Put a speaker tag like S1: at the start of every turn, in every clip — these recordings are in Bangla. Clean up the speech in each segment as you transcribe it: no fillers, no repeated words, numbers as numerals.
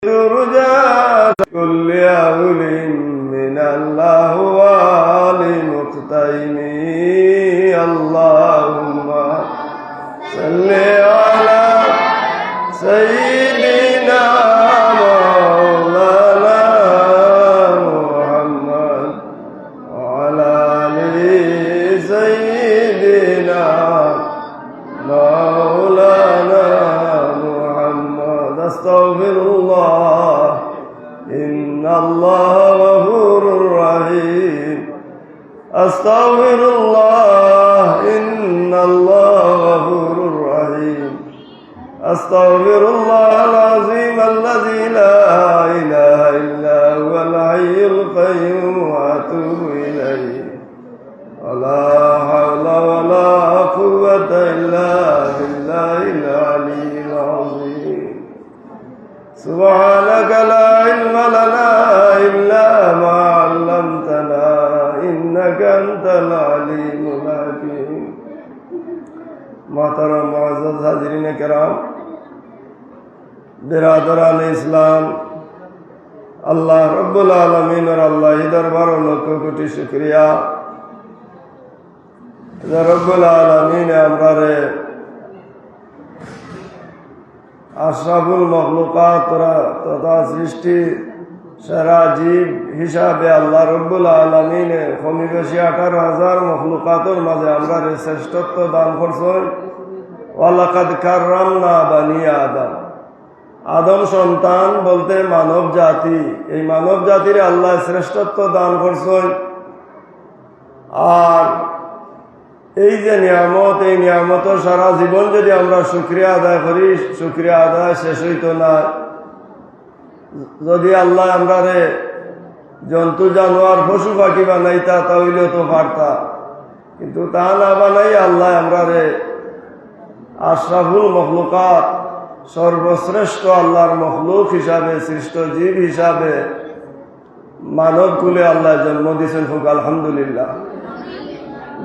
S1: ترجى كل أول من الله ولمقتيم اللهم صل على سيدنا مولانا محمد وعلى آل سيدنا مولانا محمد أستغفر الله إن الله غفور رحيم أستغفر الله إن الله غفور رحيم أستغفر الله العظيم الذي لا إله إلا هو الحي القيوم وأتوب إليه ولا حول ولا قوة إلا بالله العلي العظيم سبحانك لا علم لنا إلا ما علمتنا إنك أنت العليم الحكيم محترم معزز حاضرین کرام برادران اسلام আল্লাহ রব্বুল আলামিনের আল্লাহি দরবার লক্ষ কোটি শুকরিয়া যে রব্বুল আলামিন আমরারে আশরাফুল মখলুকাত তথা সৃষ্টি সেরা জীব হিসাবে আল্লাহ রব্বুল আলামিনে কমিবেশি 18,000 মখলুকাতের মাঝে আমরারে শ্রেষ্ঠত্ব দান করছেন ওয়ালাকাদ কাররামনা বানি আদম আদম সন্তান বলতে মানব জাতি এই মানব জাতির আল্লাহ শ্রেষ্ঠত্ব দান করছেন আর এই যে নিয়ামত এই নিয়ামতের সারা জীবন যদি আমরা শুকরিয়া আদায় করি শুকরিয়া আদায় শেষ হইতো না যদি আল্লাহ আমরারে জন্তু জানোয়ার পশু পাখি বানাইতা তাহলেও তো পারতা কিন্তু তা না বানাই আল্লাহ আমরারে আশরাফুল মখলুকাত সর্বশ্রেষ্ঠ আল্লাহর মখলুক হিসাবে সৃষ্ট জীব হিসাবে মানব কুলে আল্লাহ জন্ম দিয়েছেন হোক আলহামদুলিল্লাহ।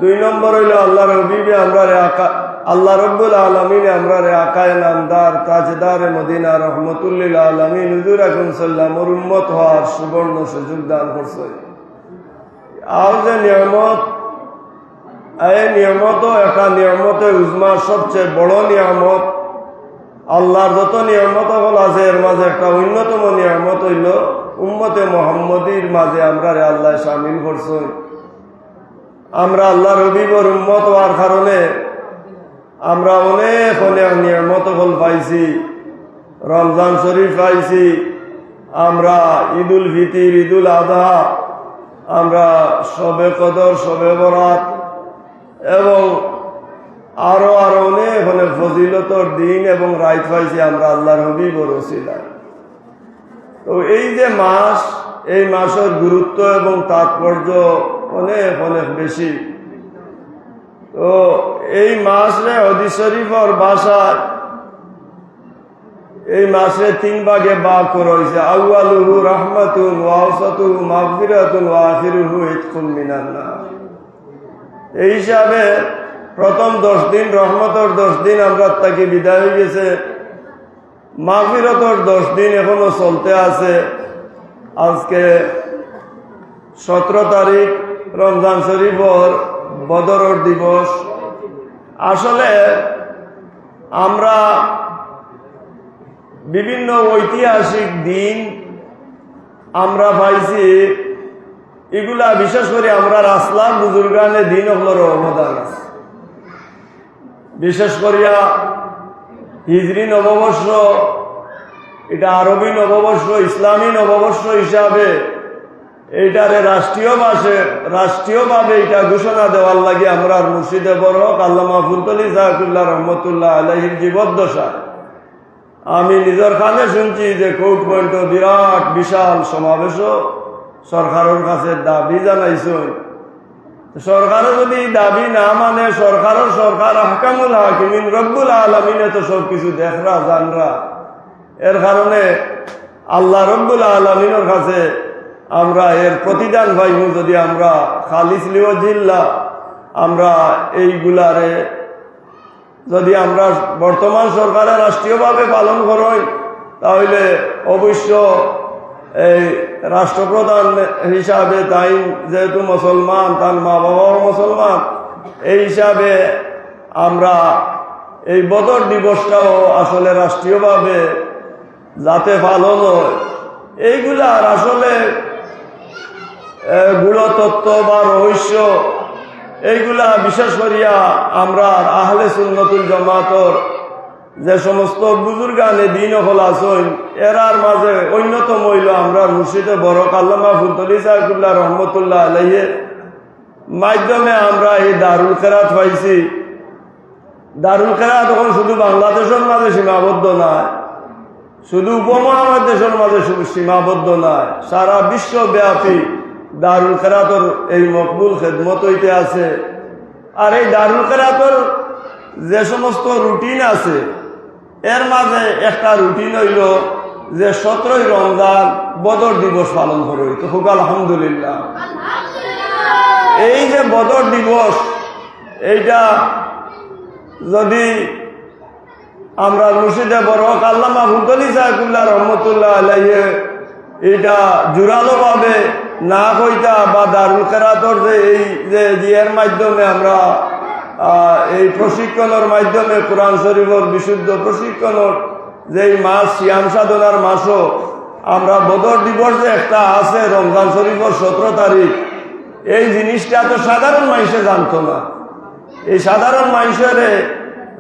S1: 2 নম্বর হইল আল্লাহর হবিবে আমরারে আল্লাহ রব্বুল আলামিনে আমরারে আকায়ে নামদার তাজদারে মদিনা রহমতুল্লিল আলামিন হুজুর আকরাম সাল্লাল্লাহু আলাইহি উম্মত হওয়ার সুবর্ণ সুযোগ দান করছে। আর যে নিয়ামত এই নিয়ামতও একটা নিয়ামতে উজমা সবচেয়ে বড় নিয়ামত আল্লাহর যত নিয়ামত হল আছে এর মাঝে একটা অন্যতম নিয়ামত হইল উম্মতে মুহাম্মদীর মাঝে আমরারে আল্লাহ শামিল করছেন। আমরা আল্লাহর হবিবর উম্মত হওয়ার কারণে আমরা অনেক অনেক নিয়ামত ফল পাইছি, রমজান শরীফ পাইছি, আমরা ঈদুল ফিতর ঈদুল আযহা, আমরা শবে কদর শবে বরাত এবং আরো আরো অনেক অনেক ফজিলতর দিন এবং রাত পাইছি আমরা আল্লাহর হবিবর ওসিলায়। তো এই যে মাস এই মাসের গুরুত্ব এবং তাৎপর্য অনেক অনেক বেশি। তো এই মাসে হাদিস শরীফের ভাষায় এই মাসে 3 ভাগে ভাগ করা হয়েছে। আউয়ালুহু রাহমাতুন ওয়া আওসাতুহু মাগফিরাতুন ওয়া আখিরুহু ইতকুম মিনান নার। এই হিসাবে প্রথম 10 দিন রহমতের 10 দিন আমরা তাকে বিদায় হয়ে গেছে, মাগফিরাতের 10 দিন এখনো চলতে আছে। আজকে 17 তারিখ রমজান শরীফের বদরের দিবস। আসলে আমরা বিভিন্ন ঐতিহাসিক দিন আমরা পাইছি, এগুলা বিশেষ করে আমরা রাসলাম বুজুর্গানের দিন হলোর অবদান আছে। বিশেষ করিয়া হিজরি নববর্ষ, এটা আরবি নববর্ষ, ইসলামী নববর্ষ হিসাবে এইটারে রাষ্ট্রীয়ভাবে এটা ঘোষণা দেওয়ার লাগে আমরা মুর্শিদে বরক আল্লামা ফুলতলি সাহেবুল্লাহ রহমতুল্লাহ আলাইহির জীবদ্দশা আমি নিজের কানে শুনছি যে কোর্ট পয়েন্ট বিরাট বিশাল সমাবেশ সরকারের কাছে দাবি জানাইছেন। সরকারে যদি দাবি না মানে সরকার আহকামুল হাকিমিন রব্বুল আলামিনে তো সবকিছু দেখরা জানরা, এর কারণে আল্লাহ রব্বুল আলামিনের কাছে আমরা এর প্রতিদান পাইব যদি আমরা খালিস লিওয়াজিল্লাহ আমরা এইগুলারে যদি আমরা বর্তমান সরকারে রাষ্ট্রীয়ভাবে পালন করি তাহলে অবশ্য এই রাষ্ট্রপ্রধান হিসাবে তাই যেহেতু মুসলমান, তার মা বাবাও মুসলমান, এই হিসাবে আমরা এই বদর দিবসটাও আসলে রাষ্ট্রীয়ভাবে যাতে পালন হয়, এইগুলার আসলে গূঢ়তত্ত্ব বা রহস্য এইগুলা বিশেষ করিয়া আমরা আহলে সুন্নতুল জামাতর যে সমস্ত বুজুর্গানে দিন হল আছেন এরার মাঝে অন্যতম হইল আমরা মুর্শিদে বরক আল্লামা ফুলতলি সাহেবুল্লাহ রহমতুল্লাহ আলাইহির মাধ্যমে আমরা এই দারুল কেরাত পাইছি। দারুল কেরাত এখন শুধু বাংলাদেশের মাঝে সীমাবদ্ধ নয়, শুধু উপমহাদেশের মাঝে সীমাবদ্ধ নয়, সারা বিশ্বব্যাপী দারুল কেরাতর এই মকবুল খেদমত হইতে আছে। আর এই দারুল কেরাতর যে সমস্ত রুটিন আছে এর মাঝে একটা রুটিন হইল যে 17 রমজান বদর দিবস পালন করে হইতো। হোক আলহামদুলিল্লাহ। এই যে বদর দিবস এইটা যদি আমরা মুর্শিদে বরক আল্লামা ফুলতলি সাহেবুল্লাহ রহমতুল্লাহ আলাইহি এটা জোরালো ভাবে না কইতা বা দারুল কেরাতর যে এই যে জিয়ার মাধ্যমে আমরা এই প্রশিক্ষণের মাধ্যমে কোরআন শরীফের বিশুদ্ধ প্রশিক্ষণের যে মাস সিয়াম সাধনার মাসও আমরা বদর দিবস যে একটা আছে রমজান শরীফের 17 তারিখ, এই জিনিসটা তো সাধারণ মানুষে জানতো না। এই সাধারণ মানুষের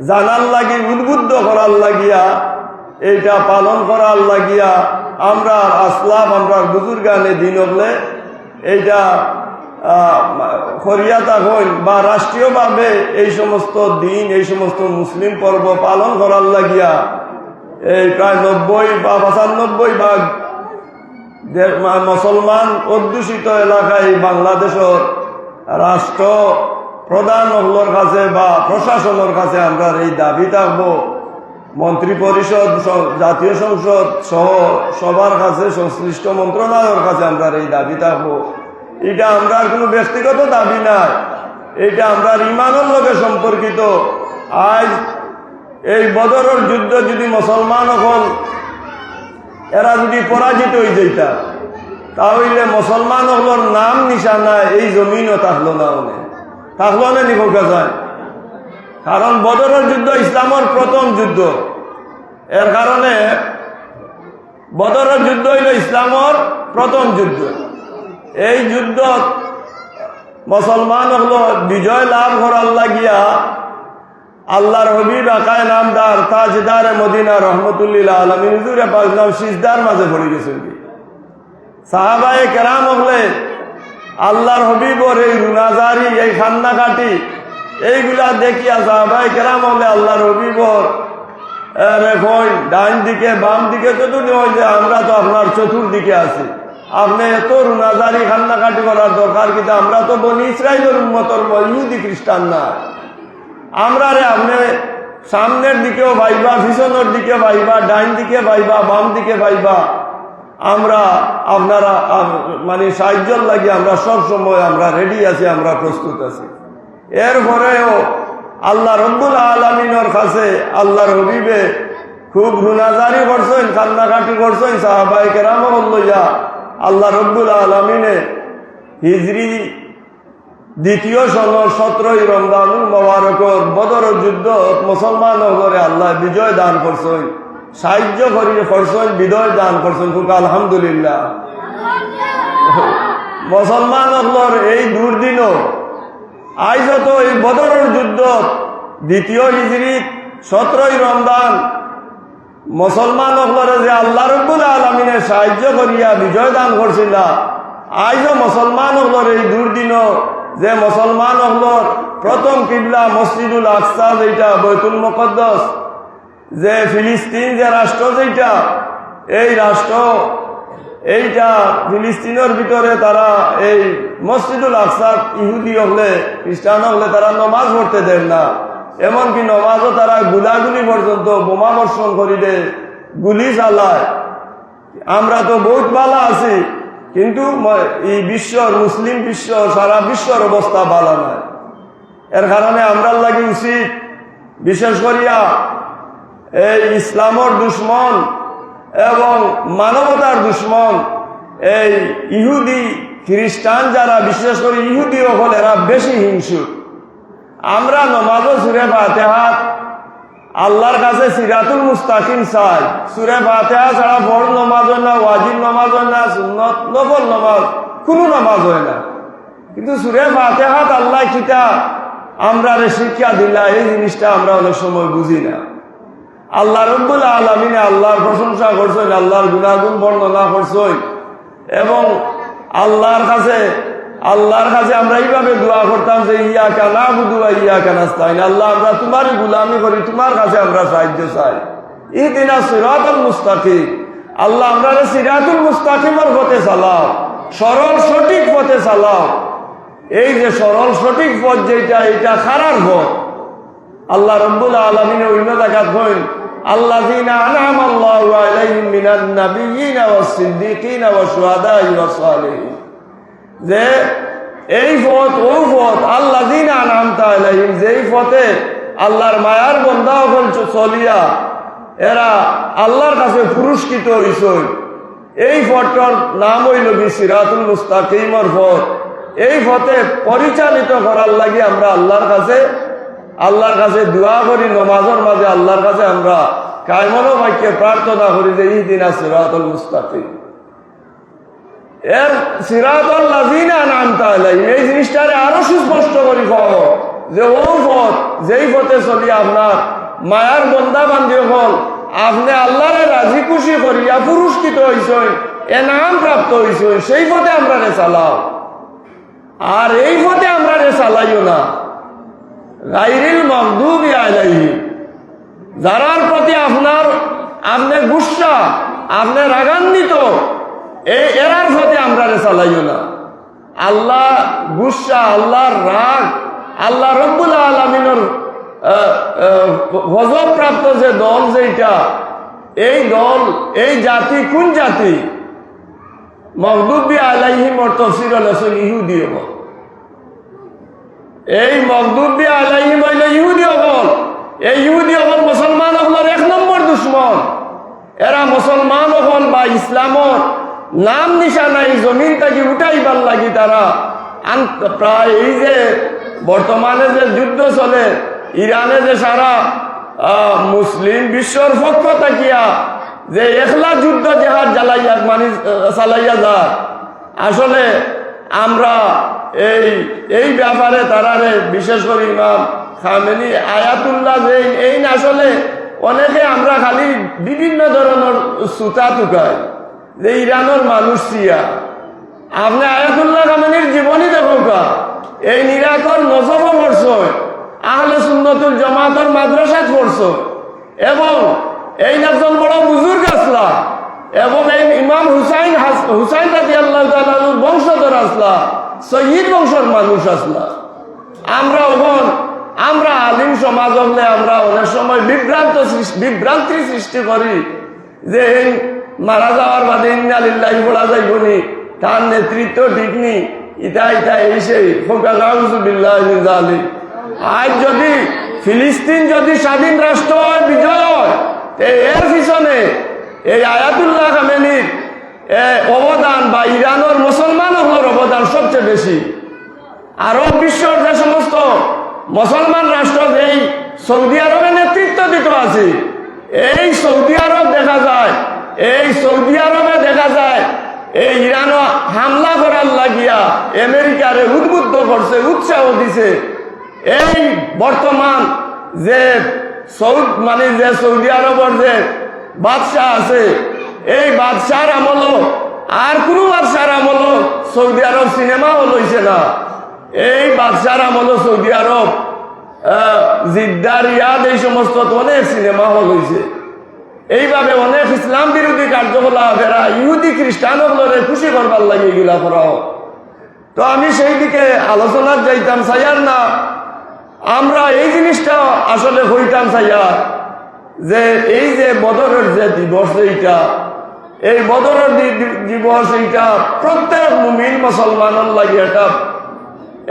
S1: জানার লাগি উদ্বুদ্ধ করার লাগিয়া এইটা পালন করার লাগিয়া আমরা আসলাম, আমরা বুজুর্গানে দিন হলে এইটা করিয়াতা হইন বা রাষ্ট্রীয়ভাবে এই সমস্ত দিন এই সমস্ত মুসলিম পর্ব পালন করার লাগিয়া এই প্রায় 90 বা 95 ভাগ মুসলমান অধ্যুষিত এলাকায় বাংলাদেশের রাষ্ট্র প্রধান হলর কাছে বা প্রশাসনের কাছে আমরা এই দাবি থাকবো, মন্ত্রী পরিষদ, জাতীয় সংসদ সহ সবার কাছে, সংশ্লিষ্ট মন্ত্রণালয়ের কাছে আমরা এই দাবি থাকবো। এটা আমরা কোনো ব্যক্তিগত দাবি নাই, এটা আমরা ইমানের লগে সম্পর্কিত। আজ এই বদরের যুদ্ধ যদি মুসলমান হল এরা যদি পরাজিত হয়ে যেতা তাহলে মুসলমান হলোর নাম নিশানা এই জমিনও থাকলো না, থাকলো না নিকোকা যায়। কারণ বদরের যুদ্ধ ইসলামের প্রথম যুদ্ধ, এর কারণে বদরের যুদ্ধ হইল ইসলামের প্রথম যুদ্ধ। এই যুদ্ধ মুসলমান হলো বিজয় লাভ করার লাগিয়া আল্লাহর হবিব আকায় নামদার তাজদার মদিনা রহমতুল্লিল আলামিন হুজুরে পাক নাম সিজদার মাঝে পড়ে গেছেন। সাহাবায়ে কেরাম হলে আল্লাহর হবিবর এই রুনাজারি, এই খান্নাকাটি এইগুলা দেখিয়া সাহাবায়ে কেরাম হলে আল্লাহর হবিবর ডাইন দিকে বাম দিকে চতুর্দিকে হয় যে আমরা তো আপনার চতুর্দিকে আছি, আপনি এত রুনাজারি খান্নাকাটি করার দরকার কিন্তু আমরা তো বনি ইসরাইলের উম্মতর ইহুদি খ্রিস্টান না, আমরা রে আপনি সামনের দিকেও ভাইবা, পিছনের দিকে ভাইবা, ডাইন দিকে ভাইবা, বাম দিকে ভাইবা, আমরা আপনারা মানে সাহায্যর লাগে আমরা সব সময় আমরা রেডি আছি, আমরা প্রস্তুত আছি। এরপরেও আল্লাহ রব্বুল আলামিনের কাছে আল্লাহর হবিবে খুব রুনাজারি করছেন, কান্নাকাটি করছেন। সাহাবায়ে কেরাম লইয়া আল্লাহ রব্বুল আলামিনে হিজরি 2য় সনের 17 রমজানুল মোবারকর বদর যুদ্ধ মুসলমান করে আল্লাহ বিজয় দান করছেন, সাহায্য করিয়ে করছেন, বিজয় দান করছেন। খুব আলহামদুলিল্লাহ। মুসলমান এই দুর্দিনও আজ তো এই বদরের যুদ্ধ 2য় হিজরি 17 রমজান মুসলমান যে আল্লাহ রব্বুল আলামিনে সাহায্য করিয়া বিজয় দান করছিল, আজও মুসলমান এই দুর্দিনও যে মুসলমান প্রথম কিবলা মসজিদুল আকসা যেটা বাইতুল মুকদ্দাস, যে ফিলিস্তিন যে রাষ্ট্র যেটা, এই রাষ্ট্র এইটা ফিলিস্তিনের ভিতরে তারা এই মসজিদুল আকসা ইহুদি হলে খ্রিস্টান হলে তারা নমাজ পড়তে দেন না, এমনকি নমাজও তারা গুলাগুলি পর্যন্ত বোমা বর্ষণ করিলে গুলি চালায়। আমরা তো বহুত ভালো আছি, কিন্তু এই বিশ্বর মুসলিম বিশ্ব সারা বিশ্বর অবস্থা ভালো নয়। এর কারণে আমরা লাগি উচিত বিশেষ করিয়া এই ইসলামর দুশ্মন এবং মানবতার দুশ্মন এই ইহুদি খ্রিস্টান যারা, বিশেষ করে ইহুদি হল, এরা বেশি হিংসুক। আমরা নমাজও সূরা ফাতিহা আল্লাহর কাছে সিরাতুল মুস্তাকিম চাই। সূরা ফাতিহা ছাড়া বড় নমাজ হয় না, ওয়াজিব নমাজ হয় না, সুন্নত নফল নমাজ কোনো নমাজ হয় না। কিন্তু সূরা ফাতিহাত আল্লাহ কিতা আমরা শিক্ষা দিলা, এই জিনিসটা আমরা অনেক সময় বুঝি না। আল্লাহ রাব্বুল আলামিন আল্লাহর প্রশংসা করছেন, আল্লাহর গুণাগুণ বর্ণনা করছেন, এবং আল্লাহর কাছে আমরা এইভাবে দোয়া করতাম যে ইয়াকা নাবুদু ওয়া ইয়াকা নাস্তাইন, আল্লাহ আমরা তোমারই গোলামি করি, তোমার কাছে আমরা সাহায্য চাই। ইহদিনাস সিরাতাল মুস্তাকিম, আল্লাহ আমরা সিরাতুল মুস্তাকিমের পথে চালাও, সরল সঠিক পথে চালাও। এই যে সরল সঠিক পথ যেটা, এটা খারাপ পথ। আল্লাহ রাব্বুল আলামিন অন্য জায়গায় কইন আল্লাযীনা আনআমা আল্লাহু আলাইহিম মিনান নাবিয়্যিনা ওয়াস সিদ্দীকিনা ওয়াস শুহাদাই ওয়াস সালিহিন, যে এই পথ ওই পথ আল্লাযীনা আনআমতা আলাইহিম, যেই পথে আল্লাহর মায়ার বান্দা হল চলিয়া এরা আল্লাহর কাছে পুরস্কৃত হইছে, এই পথটার নাম হইল সিরাতুল মুস্তাকিমের পথ। এই পথে পরিচালিত করার লাগি আমরা আল্লাহর কাছে দোয়া করি, নমাজের মাঝে আল্লাহর কাছে আমরা কায়মনো বাক্যে প্রার্থনা করি যে ইহদিনাস সিরাতাল মুস্তাকিম। এর সিরাতাল লাযীনা আনআমতা আলাইহিম, এই জিনিসটারে আরো সুস্পষ্ট করে কও যে ও পথ, যেই পথে চলি আপনার মায়ার বন্দা বান্দি হল, আপনি আল্লাহরে রাজি খুশি করিয়া পুরস্কৃত হইছেন, এনাম প্রাপ্ত হইছেন, সেই পথে আমরা চালাও। আর এই পথে আমরা চালাইও না গায়রিল মাগদুবি আলাইহিম, যারার প্রতি আপনি গুসা, আপনি রাগান্বিত, এরার পথে আমরা চালাইও না। আল্লাহ গুসা, আল্লাহর রাগ, আল্লাহ রাব্বুল আলামিনের গজব প্রাপ্ত যে দল, যেটা এই দল, এই জাতি কোন জাতি? মাগদুবি আলাইহিম এর তাফসীর হলো ইহুদি হল। এই মাগদুবি আলাইহিম হইল ইহুদি হল। এই ইহুদি হল মুসলমান হলের 1 নম্বর দুশ্মন। এরা মুসলমান হল বা ইসলামর নাম নিশানা এই জমিন থেকে উঠাইবার লাগি তারা প্রায়, এই যে বর্তমানে যে যুদ্ধ চলে ইরানে, যে সারা মুসলিম বিশ্বর পক্ষ থাকিয়া যে একলা যুদ্ধ জেহাদ চালাইয়া যায়, আসলে আমরা এই ব্যাপারে তারারে বিশেষ করে ইমাম খামেনি আয়াতুল্লাহ যে এই না, আসলে অনেকে আমরা খালি বিভিন্ন ধরনের সুতা টুকাই যে ইরানের মানুষ চিয়া। আপনি আয়াতুল্লাহ খামেনির জীবনী দেখোকা, এই নিরাকর নজব পড়ছ, আহলে সুন্নতুল জামাতের মাদ্রাসাত পড়ছ, এবং এই একজন বড় বুজুর্গ আসলা, এবং এই ইমাম হুসাইন রাদিয়াল্লাহু তাআলার বংশধর আসলা, শহীদ বংশের মানুষ আসলা। আমরা আলিম সমাজ হলে আমরা অনেক সময় বিভ্রান্তি সৃষ্টি করি যে এই মারা যাওয়ার বাদে ইন্না লিল্লাহি পড়া যাইবনি, তার নেতৃত্ব ঠিক নি, ইটা এই সেই নাউযুবিল্লাহি মিন যালিক। আজ যদি ফিলিস্তিন যদি স্বাধীন রাষ্ট্র হয়, বিজয় হয়, এর পিছনে এই আয়াতুল্লাহ খামেনির অবদান বা ইরানের মুসলমান হলের অবদান সবচেয়ে বেশি। আরব বিশ্বর যে সমস্ত মুসলমান রাষ্ট্র এই সৌদি আরবে নেতৃত্ব দিত আছে, এই সৌদি আরব দেখা যায়, এই ইরান হামলা করার লাগিয়া আমেরিকারে উদ্বুদ্ধ করছে, উৎসাহ দিছে। এই বর্তমান যে সৌদি আরবের যে বাদশাহ আছে, এই বাদশার আমল আর কোনো বাদশার আমল সৌদি আরব সিনেমা হল হইছে না। এই বাদশার আমল সৌদি আরব জিদ্দা, রিয়াদ, এই সমস্ত অনেক সিনেমা হল হয়েছে। এইভাবে অনেক ইসলাম বিরোধী কার্যকলাপ এরা ইহুদি খ্রিস্টান হলরে খুশি করবার লাগে এগুলা করা। তো আমি সেই দিকে আলোচনার যাইতাম চাইয়ার না, আমরা এই জিনিসটা আসলে হইতাম চাইয়া যে এই যে বদরের যে দিবস, এইটা এই বদরের দিবস, এইটা প্রত্যেক মুমিন মুসলমানের লাগে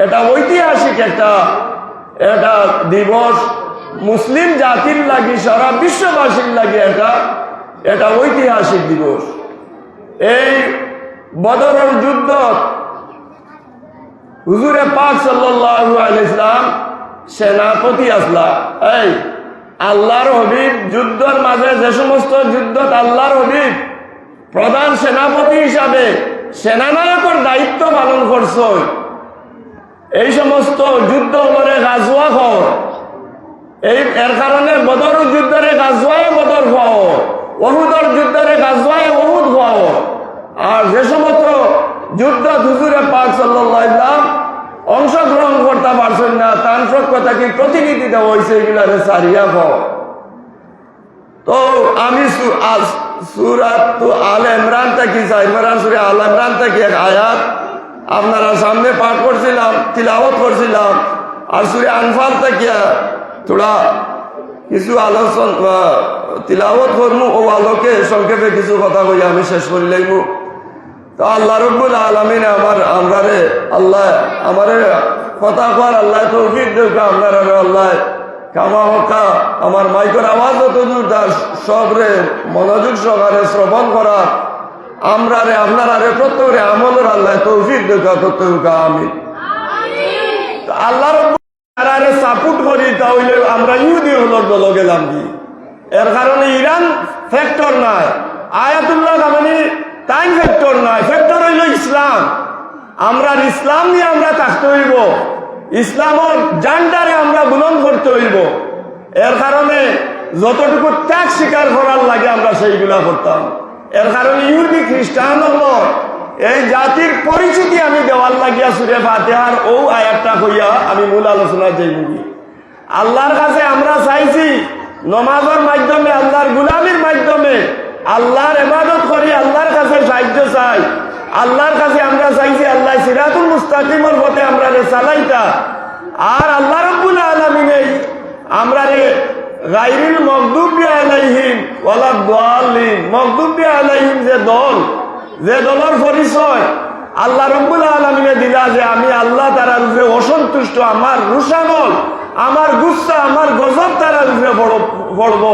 S1: এটা ঐতিহাসিক একটা দিবস। মুসলিম জাতির লাগি, সারা বিশ্ববাসীর লাগে এটা এটা ঐতিহাসিক দিবস। এই বদরের যুদ্ধ হুজুরে পাক সাল্লাল্লাহু আলাইহি ওয়াসাল্লাম সেনাপতি আসলা। এই আল্লাহর হবিব যুদ্ধের মাঝে যে সমস্ত যুদ্ধত আল্লাহর হবিব প্রধান সেনাপতি হিসাবে সেনানায়কের দায়িত্ব পালন করছ, এই সমস্ত যুদ্ধ করে গাজওয়া খাও, এর কারণে বদরের যুদ্ধের গাজওয়ায় বদর খাও, ওহুদের যুদ্ধের গাজওয়ায় ওহুদ খাও। আর যে সমস্ত যুদ্ধ হুজুরে পাক সাল্লাল্লাহু আলাইহি ওয়াসাল্লাম অংশগ্রহণ করতে পারছেন না, তার পক্ষে কি প্রতিনিধি দেওয়া হয়েছে, এগুলারে সারিয়া খাও। তো আমি সূরাত আলে ইমরান থেকে ইমরান সূরা আলে ইমরান থেকে এক আয়াত আপনারা সামনে পাঠ করছিলাম, তিলাওয়াত করছিলাম। আর সূরা আনফাল থেকে থোড়া কিছু আলোচনা তিলাওয়াত করবো, ও আলোকে সংক্ষেপে কিছু কথা কই আমি শেষ করে লইব। তো আল্লাহ রব্বুল আলামিন আমরারে আল্লাহ আমারে কথা কর আল্লাহ তৌফিক দেখ, আপনারা আল্লাহ কামা হকা আমার মাইকের আওয়াজ যতদূর তার সবরে মনোযোগ সহকারে শ্রবণ করা আমরারে আপনারে প্রত্যেকে আমলের আল্লাহ তৌফিক দেখা প্রত্যেকে আমি আল্লাহ রব্বুল সাপোর্ট করি, তাহলে আমরা ইহুদি হলোর দল গেলাম কি? এর কারণে ইরান ফ্যাক্টর নাই, আয়াতুল্লাহ কামানি টাইম ফ্যাক্টর নাই, ফ্যাক্টর হইল ইসলাম। আমরা ইসলাম নিয়ে আমরা থাকতে হইব, ইসলামের জানটারে আমরা বুলন করতে হইব। এর কারণে যতটুকু ত্যাগ স্বীকার করার লাগে আমরা সেইগুলা করতাম। এর কারণে ইহুদি খ্রিস্টান হলো এই জাতির পরিচিতি আমি দেওয়ার লাগিয়া সূরা ফাতিহার ও আয়াতটা কইয়া আমি মূল আলোচনা যাইবি। আল্লাহর কাছে আমরা চাইছি নমাজের মাধ্যমে, আল্লাহর গুলামির মাধ্যমে আল্লাহর ইবাদত করি, আল্লাহর কাছে সাহায্য চাই। আল্লাহর কাছে আমরা চাইছি আল্লাহ সিরাতুল মুস্তাকিমের পথে আমরা রে চালাইতা। আর আল্লাহ রাব্বুল আলামিন আমরা রে গায়রিল মাগদুবি আলাইহিম ওয়ালা দাল্লিন, মাগদুবি আলাইহিম যে দল, যে দলের পরিচয় আল্লাহ রাব্বুল আলামিনে দিলা যে আমি আল্লাহ তাআলার উপরে অসন্তুষ্ট, আমার রুশানল, আমার গুসা, আমার গজব তাআলার উপরে পড়ব।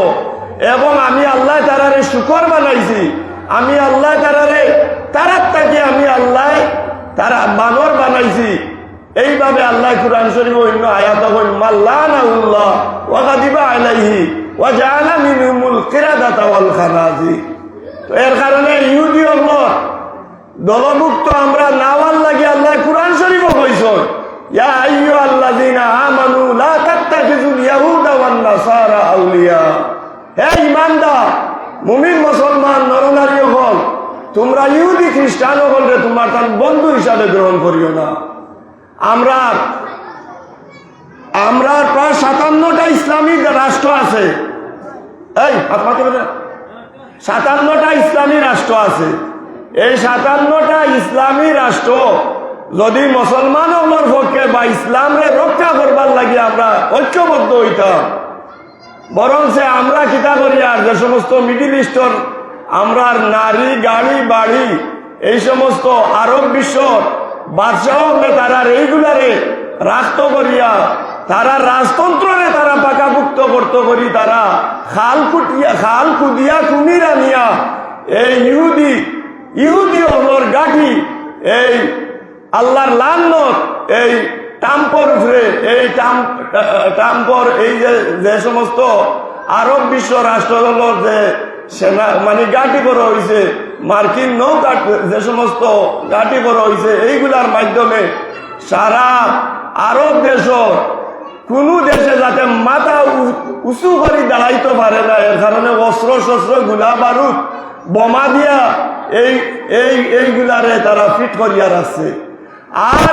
S1: এবং আমি আল্লাহ তাআলারে শুকর বানাইছি, আমি আল্লাহ তাআলারে তারাত থেকে আমি আল্লাহ তারা বানর বানাইছি। এইভাবে আল্লাহ কুরআন শরীফ অন্য আয়াত কইল মাল্লানাহুল্লাহ ওয়া গাদিবা আলাইহি ওয়া জাআলা মিনহুমুল কিরাদাতা ওয়াল খানাজি। তো এর কারণে ইহুদি হল দলভুক্ত আমরা নাওয়ার লাগে আল্লাহ কুরআন শরীফও কইছেন ইয়া আইয়ুহাল্লাযীনা আমানু লা তাত্তাখিযুল ইয়াহুদা ওয়ান নাসারা আউলিয়া। হে ঈমানদার মুমিন মুসলমান নরনারী হল, তোমরা ইহুদি খ্রিস্টান হলরে তোমার তার বন্ধু হিসাবে গ্রহণ করিও না। আমরা প্রায় 57টা ইসলামী রাষ্ট্র আছে, এই 57টা ইসলামী রাষ্ট্র আছে। এই 57টা ইসলামী রাষ্ট্র যদি মুসলমানের পক্ষে বা ইসলামরে রক্ষা করবার লাগে আমরা ঐক্যবদ্ধ হইতাম, বরং সে আমরা কিতা করি আর যে সমস্ত মিডিল ইস্টর আমরা নারী গাড়ি বাড়ি এই সমস্ত আরব বিশ্ব বাদশাহ তারা এইগুলারে রাষ্ট্র করিয়া তারা রাজতন্ত্রে তারা পাকাপুক্ত করতে করি, তারা খাল কুদিয়া কুমিরা নিয়া এই ইহুদি হলর গাঠি এই আল্লাহর লানত এই টাম্পর উপরে এই টাম্পর এই যে সমস্ত আরব বিশ্ব রাষ্ট্রগুলোর যে সেনা মানে গাঁটি করা হয়েছে, মার্কিন নৌকা যে সমস্ত গাঁটি করা হয়েছে, এইগুলার মাধ্যমে সারা আরব দেশ কোন দেশে যাতে মাথা উঁচু করে দাঁড়াইতে পারে না। এর কারণে অস্ত্র শস্ত্র গুলা বারুদ বোমা দিয়া এইগুলারে তারা ফিট করিয়া রাখছে। আর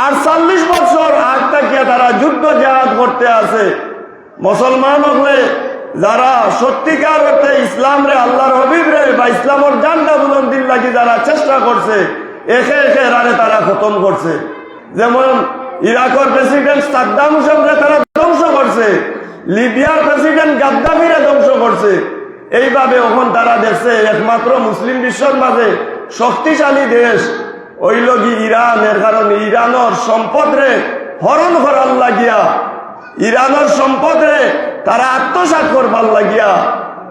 S1: 48 বছর আগ থেকে তারা যুদ্ধ জাহাজ করতে আছে। মুসলমান হলে যারা সত্যিকার অর্থে ইসলাম রে আল্লাহর হবিব রে বা ইসলামের জানটা বুলন্দির লাগি যারা চেষ্টা করছে, একে একে এরারে তারা খতম করছে। যেমন ইরাকের প্রেসিডেন্ট সাদ্দাম হুসেনরে তারা ধ্বংস করছে, লিবিয়ার প্রেসিডেন্ট গাদ্দাফিরে ধ্বংস করছে। এইভাবে এখন তারা দেখছে একমাত্র মুসলিম বিশ্বের মাঝে শক্তিশালী দেশ হইল কি ইরান। এর কারণে ইরানের সম্পদ রে হরণ করার লাগিয়া, ইরানের সম্পদ রে তারা আত্মসাৎ করবার লাগিয়া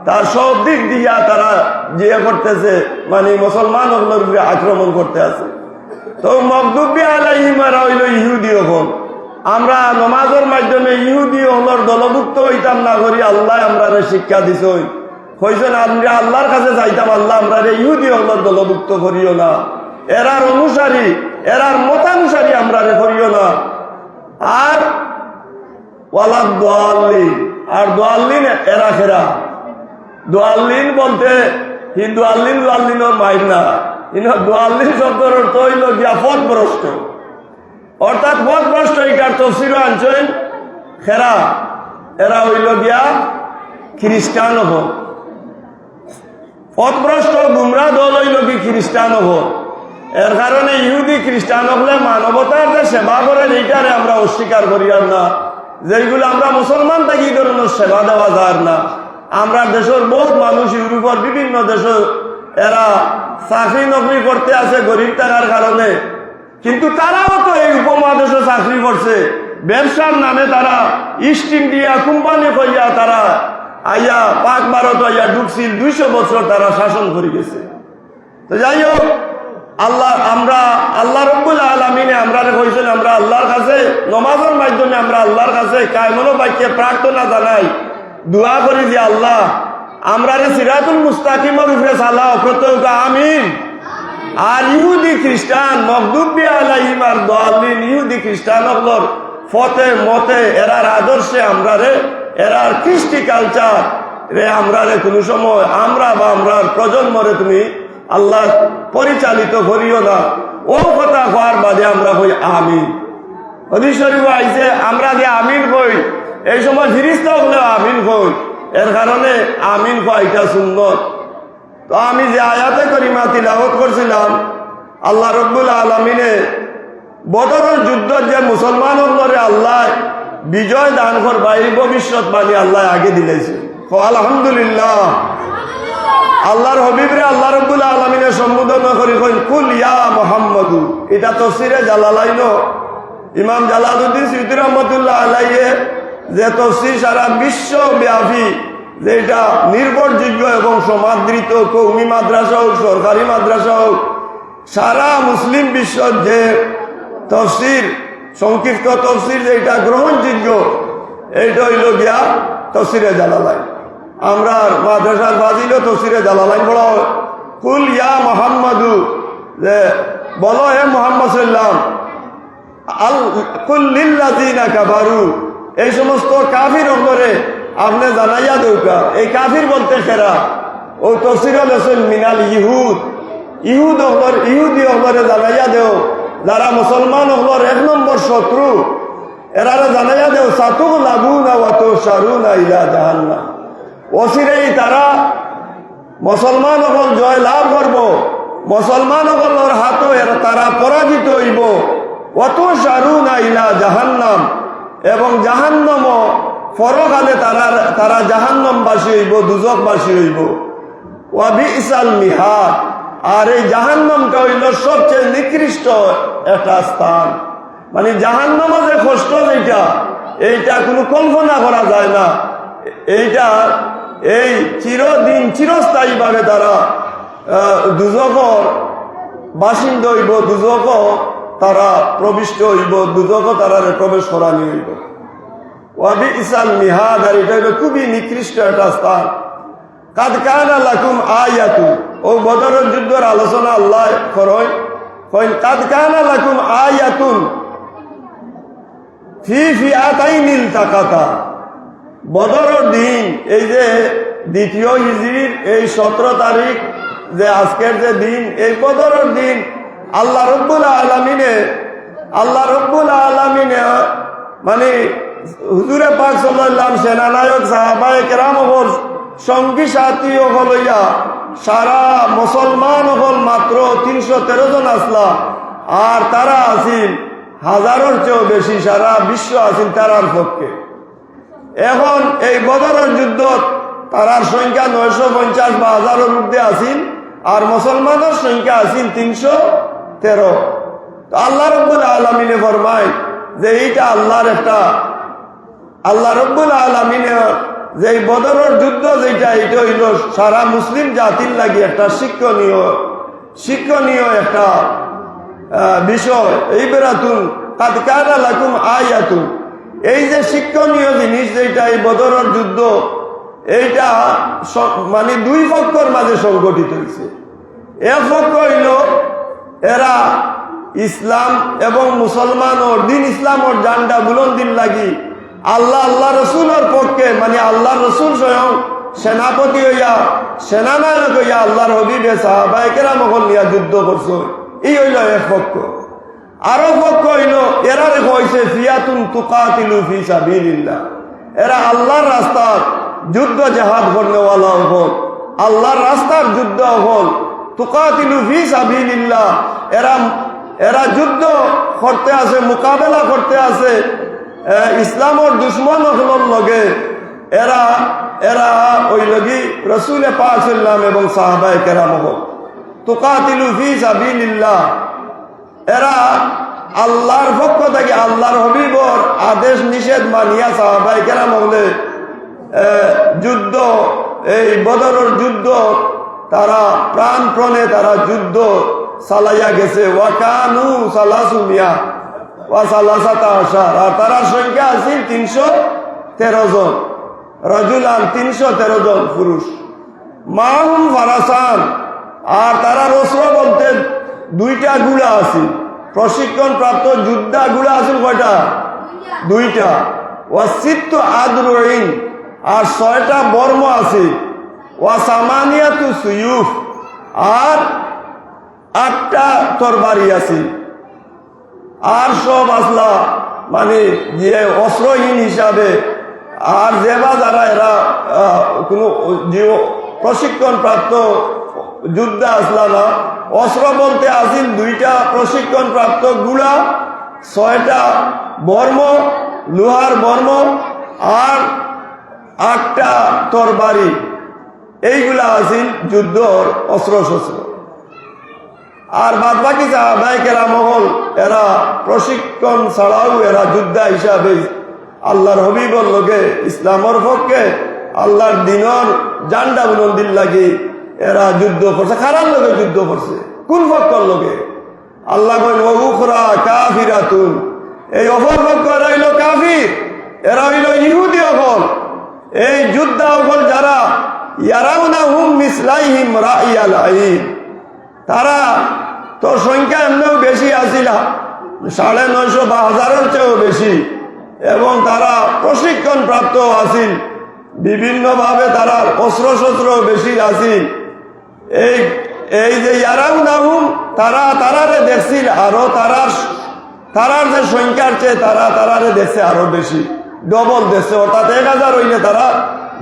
S1: তার সব দিক দিয়া তারা যে করতেছে, মানে মুসলমান উপরে আক্রমণ করতে আছে। তো মগদুবি আলাইহিম এরা হইল ইহুদি। হল আমরা নমাজের মাধ্যমে ইহুদি হলর দলভুক্ত হইতাম না করি, আল্লাহ আমরা শিক্ষা দিছ হইছেন আমরা আল্লাহর কাছে যাইতাম, আল্লাহ আমরা ইহুদি হলর দলভুক্ত করিও না, এরার অনুসারী এরার মতানুসারী আমরা করিও না। আর ওয়ালা দোয়াল্লিন, আর দোয়াল্লিন এরা খেরা। দোয়াল্লিন বলতে হিন্দু দোয়াল্লিনের মাইর না, দোয়াল্লিন শব্দের অর্থ হইল গিয়া পথভ্রষ্ট, অর্থাৎ পথভ্রষ্ট। এটার তফসিরও আনছেন খেরা, এরা হইল গিয়া খ্রিস্টান হল। পথভ্রষ্ট গুমরা দল হইল কি খ্রিস্টান হল। এর কারণে ইহুদি খ্রিস্টান হলে মানবতার যে সেবা করেন এইটারে আমরা অস্বীকার করি আর না, যেগুলো আমরা মুসলমান থাকি এই ধরনের সেবা দেওয়া যায় না। আমরা দেশের বহুত মানুষ ইউরোপের বিভিন্ন দেশে এরা চাকরি নকরি করতে আছে গরিব থাকার কারণে, কিন্তু তারাও তো এই উপমহাদেশে চাকরি করছে ব্যবসার নামে। তারা ইস্ট ইন্ডিয়া কোম্পানি কইয়া তারা আইয়া পাক ভারত আইয়া ঢুকছিল, 200 বছর তারা শাসন করে গেছে। তো যাই হোক, আল্লাহ রব্বুল আলামিনে আমরা কইছেন আমরা আল্লাহর কাছে নমাজের মাধ্যমে আমরা আল্লাহর কাছে কায়মনো বাক্যে প্রার্থনা জানাই, দোয়া করি যে আল্লাহ আমরা সিরাতুল মুস্তাকিমের উপরে চালাও, প্রত্যেক আমিন। আর ইহুদি খ্রিস্টান মগদুবি আলাইহিম আর দোয়াল্লিন ইহুদি খ্রিস্টান হলর ফতে মতে এরার আদর্শে আমরা এরার কৃষ্টি কালচার আমরা কোনো সময় আমরা বা আমরার প্রজন্মরে তুমি আল্লাহ পরিচালিত করিও না। ও কথা হওয়ার বাদে আমরা কই আমিন। হাদিস শরীফে আইছে আমরা যে আমিন কই, এই সময় ফিরিস্তা হলে আমিন কই, এর কারণে আমিন কয়টা সুন্নত। তো আমি যে আয়াতে করিমা তিলাওয়াত করছিলাম, আল্লাহ রব্বুল আলামিনে বদরের যুদ্ধ যে মুসলমান হলরে আল্লাহ বিজয় দান করবা এই ভবিষ্যৎবাণী আল্লাহ আগে দিলেছে। আলহামদুলিল্লাহ। আল্লাহর হবিবরে আল্লাহ রব্বুল আলামিনে সম্বোধন করি কইন কুল ইয়া মুহাম্মাদু। এটা তাফসীরে জালালাইন ইমাম জালালউদ্দিন সিয়ুতী রাহমাতুল্লাহ আলাইহি যে তাফসীর সারা বিশ্বব্যাপী যেটা নির্ভরযোগ্য এবং সমাদৃত, কওমি মাদ্রাসা হোক সরকারি মাদ্রাসা হোক সারা মুসলিম বিশ্ব যে তাফসীর সংক্ষিপ্ত তাফসীর যেটা গ্রহণযোগ্য এইটা হইল গিয়া তাফসীরে জালালাইন। আমরা মাদ্রাসার ফাজিলও তাফসীরে জালালাইন পড়া হয়। কুল ইয়া মুহাম্মাদু, যে বলো হে মুহাম্মদ সাল্লাল্লাহু আল কুল লিল্লাযিনা কাফারু, এই সমস্ত কাফির উপরে আপনি জানাইয়া দেউকা। এই কাফির বলতে খেরা ও তাফসীর হলেন মিনাল ইহুদ, ইহুদি হলরে জানাইয়া দেও যারা মুসলমান হলর 1 নম্বর শত্রু, এরারে জানাইয়া দেও সাতুগলাবুনা ওয়া তুশারুনা ইলা জাহান্নাম। অচিরেই তারা মুসলমান হল জয় লাভ করব, মুসলমান হলর হাতও তারা পরাজিত হইব। ওয়া তুশারুনা ইলা জাহান্নাম, এবং জাহান্নাম পরকালে তারা জাহান্নামবাসী হইব, দুজকবাসী হইব। ওয়া বিইসাল মিহাদ, আর এই জাহান্নামটা হইল সবচেয়ে নিকৃষ্ট একটা স্থান। মানে জাহান্নামে যে কষ্ট যেটা, এইটা কোনো কল্পনা করা যায় না। এইটা এই চিরস্থায়ী ভাবে তারা দুজকর বাসিন্দা হইব, দুজক তারা প্রবিষ্ট হইব, দুজক তারা প্রবেশ করানি হইব। ওয়া বিইসাল মিহাদ, আর এটা হইল খুবই নিকৃষ্ট একটা স্থান। কাদ কানা লাকুম আয়াতুন, ও বদরের যুদ্ধের আলোচনা আল্লাহ করেন কাদ কানা লাকুম আয়াতুন ফি ফিআতাইনিল তাকাতা। বদরের দিন, এই যে 2য় হিজরির এই 17 তারিখ যে আজকের যে দিন, এই বদরের দিন আল্লাহ রব্বুল আলামিনে মানে হুজুরে পাক সাল্লাল্লাহু আলাইহি সেনানায়ক সাহাবায়ে কেরাম হল সঙ্গী সাথী হলইয়া সারা মুসলমান হল মাত্র 313 জন আসলা, আর তারা আসিল 1000-এর চেয়েও বেশি, সারা বিশ্ব আসিল তারার পক্ষে। এখন এই বদরের যুদ্ধ তারার সংখ্যা 950 বা 1000-এর ঊর্ধ্বে আসিল, আর মুসলমানের সংখ্যা আসিল 313। তো আল্লাহ রব্বুল আলামিনে ফরমায় যে এইটা আল্লাহ রব্বুল আলামিনে যে এই বদরের যুদ্ধ যেটা এটা হইল সারা মুসলিম জাতির লাগি একটা শিক্ষণীয় একটা বিষয়। এই বেড়াতুন কাদ কানা লাকুম আয়াতুন, এই যে শিক্ষণীয় জিনিস যেটা এই বদরের যুদ্ধ, এইটা মানে দুই পক্ষের মাঝে সংগঠিত হয়েছে। এক পক্ষ হইল এরা ইসলাম এবং মুসলমানের দিন ইসলামের জান্ডা বুলন্দির লাগি আল্লাহ রসুলের পক্ষে, মানে আল্লাহ রসুল স্বয়ং সেনাপতি হইয়া সেনানায়ক হইয়া আল্লাহর হবিবে সাহাবায়ে কেরাম নিয়া যুদ্ধ করছে। এই হইল এক পক্ষ। আরো পক্ষ হইল এরা হয়েছে ফিয়াতুন তুকাতিলু ফি সাবিলিল্লাহ, এরা আল্লাহর রাস্তার যুদ্ধ জাহাদ করনেওয়ালা হল, আল্লাহর রাস্তার যুদ্ধ হল তুকাতিলু ফি সাবিলিল্লাহ। এরা যুদ্ধ করতে আছে, মোকাবেলা করতে আছে ইসলামের দুশ্মন হলর লগে। এরা ওই লগি রসুল পাক সাল্লাম এবং সাহাবায়ে কেরাম হল তুকাতিলু ফি সাবিলিল্লাহ। এরা আল্লাহর পক্ষ থেকে আল্লাহর হবিবর আদেশ নিষেধ মানিয়া সাহাবায়ে কেরাম হলে যুদ্ধ, এই বদরের যুদ্ধ তারা প্রাণপণে তারা যুদ্ধ চালাইয়া গেছে। ওয়াকানু সালাসুমিয়া ওয়া সালাসাতা আশার, আর তারার সংখ্যা আছে 313 জন রাজুলান, 313 জন পুরুষ। মাহুম ফারাসান, আর তারা অস্ত্র বলতে 2টা গুলা আছে, প্রশিক্ষণ প্রাপ্ত যোদ্ধা গুলা আছে কয়টা? 2টা। ওয়াসিত্তু আদরুইন, আর 6টা বর্ম আছে। ওয়াসামানিয়াতু সুয়ুফ, আর 8টা তরবারি আছে। আর সব আসলা মানে যে অস্ত্রহীন হিসাবে, আর যেবা যারা এরা কোনো প্রশিক্ষণ প্রাপ্ত যুদ্ধা আসলা না, অস্ত্র বলতে আসিল 2টা প্রশিক্ষণ প্রাপ্ত গুলা, 6টা বর্ম লোহার বর্ম, আর 8টা তরবারি। এইগুলা আসিল যুদ্ধর অস্ত্র শস্ত্র। আর বাদ বাকি সাহাবায়ে কেরাম হল এরা প্রশিক্ষণ ছাড়াও এরা যোদ্ধা হিসাবে আল্লাহর হবিবর লোকে ইসলামের পক্ষে আল্লাহর দিনের জান্ডা বুলন্দির লাগি এরা যুদ্ধ করছে। কারার লোকে যুদ্ধ করছে? কোন পক্ষর লোকে? আল্লাহ কইন ওয়াউখরা কাফিরাতুন, এই অপর পক্ষ এরা হইল কাফির, এরা হইল ইহুদি হল। এই যোদ্ধা হল যারা ইয়ারাউনাহুম মিসলাইহিম রাইয়াল আইন, তারা তো সংখ্যা এমনিও বেশি আসিল, 950 বা 1000-এর চেয়েও বেশি, এবং তারা প্রশিক্ষণ প্রাপ্ত আসিল, বিভিন্নভাবে তারা অস্ত্র শস্ত্র বেশি আসিল। এই যে ইয়ারাউনাহুম, তারারে দেখছিল আরো তারার যে সংখ্যার চেয়ে তারারে দেখছে আরো বেশি, ডবল দেখছে। অর্থাৎ 1000 হইলে তারা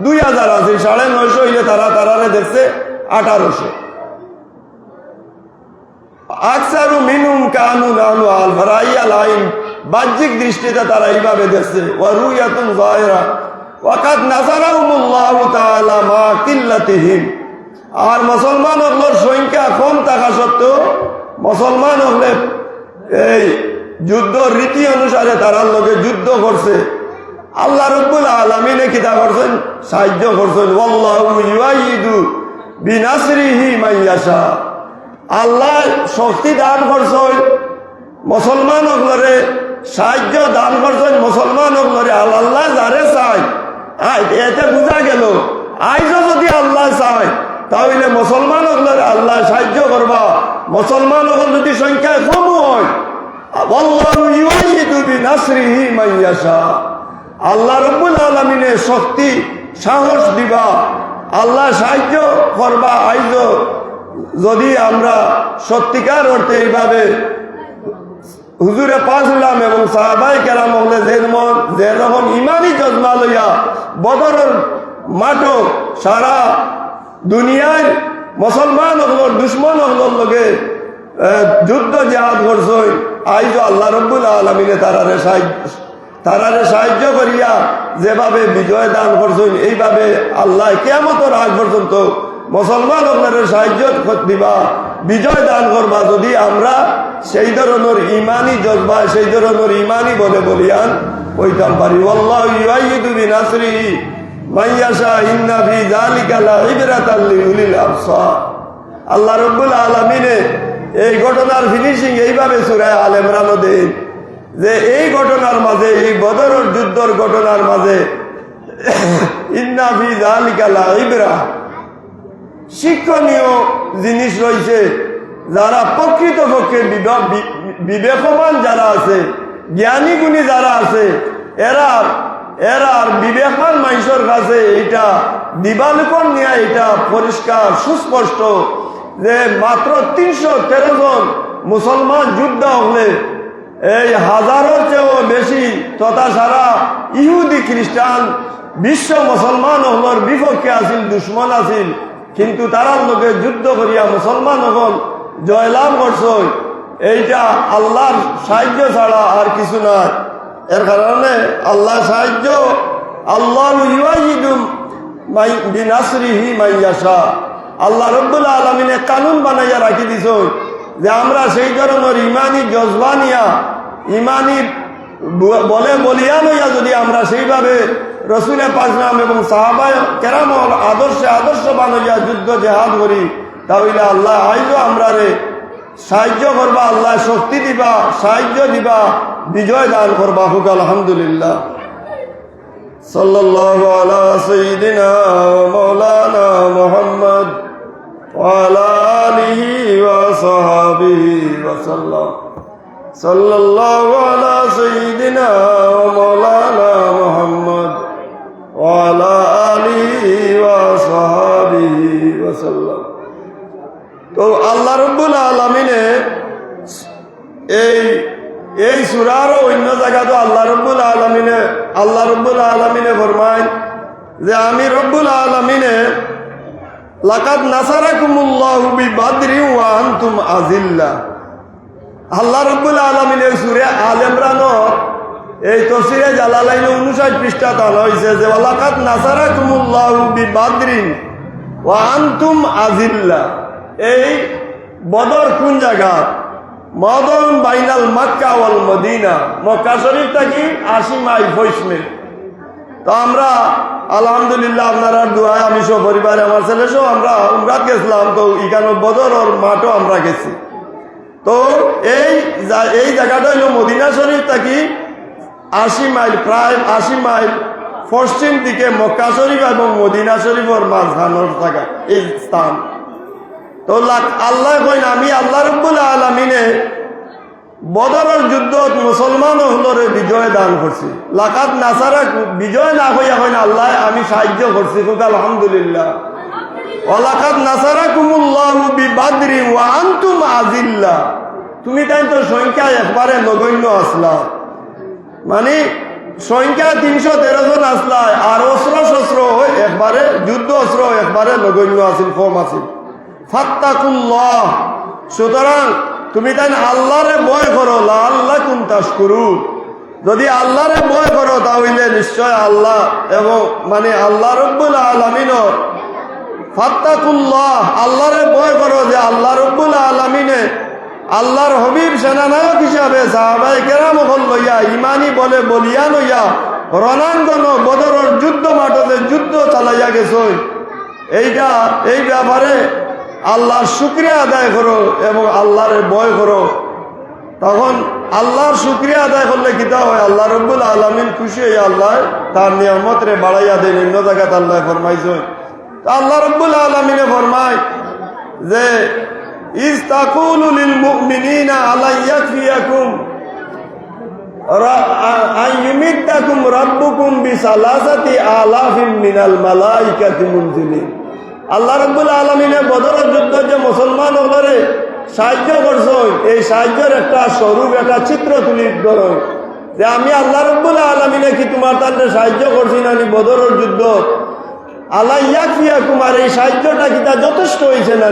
S1: 2000 আছে, 950 হইলে তারারে দেখছে 1800। আকসারু মিনহুম কানু নাহনু আল ফারাইয়াল আইন, বাহ্যিক দৃষ্টিতে তারা এইভাবে দেখছে। ওয়া রুয়াতুন যাহিরা ওয়াকাদ নাসারাহুমুল্লাহু তাআলা মা কিল্লাতিহিম, আর মুসলমান হলের সংখ্যা কম থাকা সত্ত্বেও মুসলমান হলে এই যুদ্ধ রীতি অনুসারে তারার লগে যুদ্ধ করছে। আল্লাহ রাব্বুল আলামিনে কিতা করছেন? সাহায্য করছেন। ওয়াল্লাহু ইউআইদু বিনাসরিহি মান ইয়াশা, আল্লাহ শক্তি দান করছেন মুসলমান হলরে, সাহায্য দান করছেন মুসলমান হলরে। আল্লাহ যারে চায়, এতে বোঝা গেল আইজও যদি আল্লাহ চায় তাহলে মুসলমান হলরে আল্লাহ সাহায্য করবা। মুসলমান হল যদি সংখ্যা কম হয়, আল্লাহু ইউআইদু বিনাসরিহি মান ইয়াশা, আল্লাহ রাব্বুল আলামিনের শক্তি সাহস দিবা, আল্লাহ সাহায্য করবা। আইজ যদি আমরা সত্যিকার অর্থে এইভাবে হুজুরে পাক হলাম এবং সাহাবায়ে কেরাম হলে যেরকম ইমানি জজমা লইয়া বদরের মাঠও সারা দুনিয়ার মুসলমান হলোর দুশ্মন হলোর লগে যুদ্ধ জিহাদ করছে, আইজ আল্লাহ রাব্বুল আলামিনে তারারে সাহায্য করিয়া যেভাবে বিজয় দান করছেন, এইভাবে আল্লাহ কিয়ামতের আগ পর্যন্ত মুসলমান আপনাদের সাহায্য দিবা, বিজয় দান করবা, যদি আমরা সেই ধরনের ইমানি জজবা, সেই ধরনের ইমানি বলে বলিয়ান কইতাম পারি। আল্লাহু ইউআইদু বিনাসরিহি মাইয়াশা ইন্না ফি যালিকা লাইবরাতাল লিউলিল আবসার। আল্লাহ রাব্বুল আলামিনে এই ঘটনার ফিনিশিং এইভাবে সূরা আলে ইমরানে দেন যে এই ঘটনার মাঝে, এই বদরের যুদ্ধের ঘটনার মাঝে ইন্না ফি যালিকা লাইবরা, শিক্ষণীয় জিনিস রয়েছে। যারা প্রকৃতপক্ষে বিবেকবান যারা আছে, জ্ঞানী গুণী যারা আছে, এরা বিবেকবান মানুষের কাছে এটা দিবালোকন নিয়ে এটা পরিষ্কার সুস্পষ্ট যে মাত্র 313 জন মুসলমান যুদ্ধ হলে এই হাজারের চেয়েও বেশি তথা সারা ইহুদি খ্রিস্টান বিশ্ব মুসলমান হলর বিপক্ষে আসিল, দুশ্মন আসিল, কিন্তু তারার লোকে যুদ্ধ করিয়া মুসলমান হল জয়লাভ করছে। এইটা আল্লাহর সাহায্য ছাড়া আর কিছু না। এর কারণে আল্লাহ সাহায্য, আল্লাহ ইউআইয়িদু বিনাসরিহি মাইয়াশা। আল্লাহ রাব্বুল আলামিনে কানুন বানাইয়া রাখি দিছ যে আমরা সেই ধরনের ইমানি জজবা নিয়া, ইমানি বলে বলিয়া লইয়া যদি আমরা সেইভাবে রসুলে পাক এবং সাহাবায়ে কেরামের আদর্শ বানাইয়া যুদ্ধ জেহাদ করি, তাহলে আল্লাহ আইজো আমরা সাহায্য করবা, আল্লাহ শক্তি দিবা, সাহায্য দিবা, বিজয় দান করবা। হুক আলহামদুলিল্লাহ। সাল্লাল্লাহু আলা সাইয়্যিদিনা ওয়া মাওলানা মুহাম্মদ ওয়া আলা আলিহি ওয়া সাহবিহি ওয়া সাল্লাম। সাল্লাল্লাহু আলা সাইয়্যিদিনা ওয়া মাওলানা মুহাম্মদ ওয়া আলা আলিহি ওয়া সাহবিহি ওয়া সাল্লাম। তো আল্লাহ রাব্বুল আলামিনে এই সূরার অন্য জায়গাতে আল্লাহ রাব্বুল আলামিনে ফরমায় যে আমি রব্বুল আলামিনে লাকাদ নাসারাকুমুল্লাহু বিবাদরিন ওয়া আনতুম আযিল্লা। আল্লাহ রাব্বুল আলামিনে সূরা আলে ইমরানের এই তাফসীরে জালালাইনে 59 পৃষ্ঠা আনা হয়েছে যে লাকাদ নাসারাকুমুল্লাহু বিবাদরিন ওয়া আনতুম আযিল্লা। এই বদর কোন জায়গা? মদন বাইনাল মক্কা ওয়াল মদিনা, মক্কা শরীফ থেকে 80 মাইল পশ্চিমে। তো আমরা আলহামদুলিল্লাহ আপনার দোয়ায় আমি সব পরিবারে আমার ছেলে সহ আমরা উমরাত গেছিলাম। তো এখানে বদর ওর মাঠও আমরা গেছি। তো এই জায়গাটা হলো মদিনা শরীফ থেকে 80 মাইল, প্রায় 80 মাইল পশ্চিম দিকে মক্কা শরীফ এবং মদিনা শরীফের মাঝখানের জায়গা এই স্থান। তো আল্লাহ কইন আমি আল্লাহ রাব্বুল আলামিনে বদরের যুদ্ধত মুসলমান হলরে বিজয় দান করছি। লাকাদ নাসারা, বিজয় না হইয়া কইন আল্লাহ আমি সাহায্য করছি। আলহামদুলিল্লাহ। ওয়ালাকাদ নাসারাকুমুল্লাহু বিবাদরিন ওয়া আনতুম আযিল্লা। তুমি তাই তো সংখ্যা একবারে নগণ্য আসলা, মানে সংখ্যা 313 জন আসলা, আর অস্ত্র একবারে যুদ্ধ অস্ত্র একবারে নগণ্য আছিল, কম আছিল। ফাত্তাকুল্লাহ, সুতরাং তুমি তাই আল্লাহরে ভয় করো, লাআল্লাকুম তাশকুরুন। যদি আল্লাহরে ভয় করো তাহলে নিশ্চয় আল্লাহ এবং মানে আল্লাহ রাব্বুল আলামিনের ফাত্তাকুল্লাহ, আল্লাহরে ভয় করো যে আল্লাহ রাব্বুল আলামিনে আল্লাহর হবিব সেনানায়ক হিসাবে সাহাবায়ে কেরামকে লইয়া ইমানি বলে বলিয়া লইয়া রণাঙ্গন বদরের যুদ্ধ মাঠে যুদ্ধ চালাইয়া গেছে। এই ব্যাপারে আল্লাহর শুকরিয়া আদায় করো এবং আল্লাহরে ভয় করো। তখন আল্লাহর শুকরিয়া আদায় করলে কিতা হয়? আল্লাহ রাব্বুল আলামিন খুশি হয়ে আল্লাহ তার নিয়ামতরে বাড়াইয়া দেন। অন্য জায়গাতে আল্লাহ ফরমাইছে, আল্লাহ রাব্বুল আলামিনে ফরমায় যে ইজ তাকুলু লিল মুমিনিনা আলা ইয়াকফিয়াকুম আইয়ুমিদ্দাকুম রাব্বুকুম বিসালাসাতি আলাফিন মিনাল মালাইকাতি মুনজিলিন। আল্লাহ রাব্বুল আলামিনে বদরের যুদ্ধ যে মুসলমান হলরে সাহায্য করছে, এই সাহায্যের একটা স্বরূপ, একটা চিত্র তুলি ধরো যে আমি আল্লাহ রাব্বুল আলামিনে কি তোমার তাদের সাহায্য করছি না বদরের যুদ্ধ? আলা ইয়াকফিয়াকুম, আর এই সাহায্যটা কি তা যথেষ্ট হয়েছে না?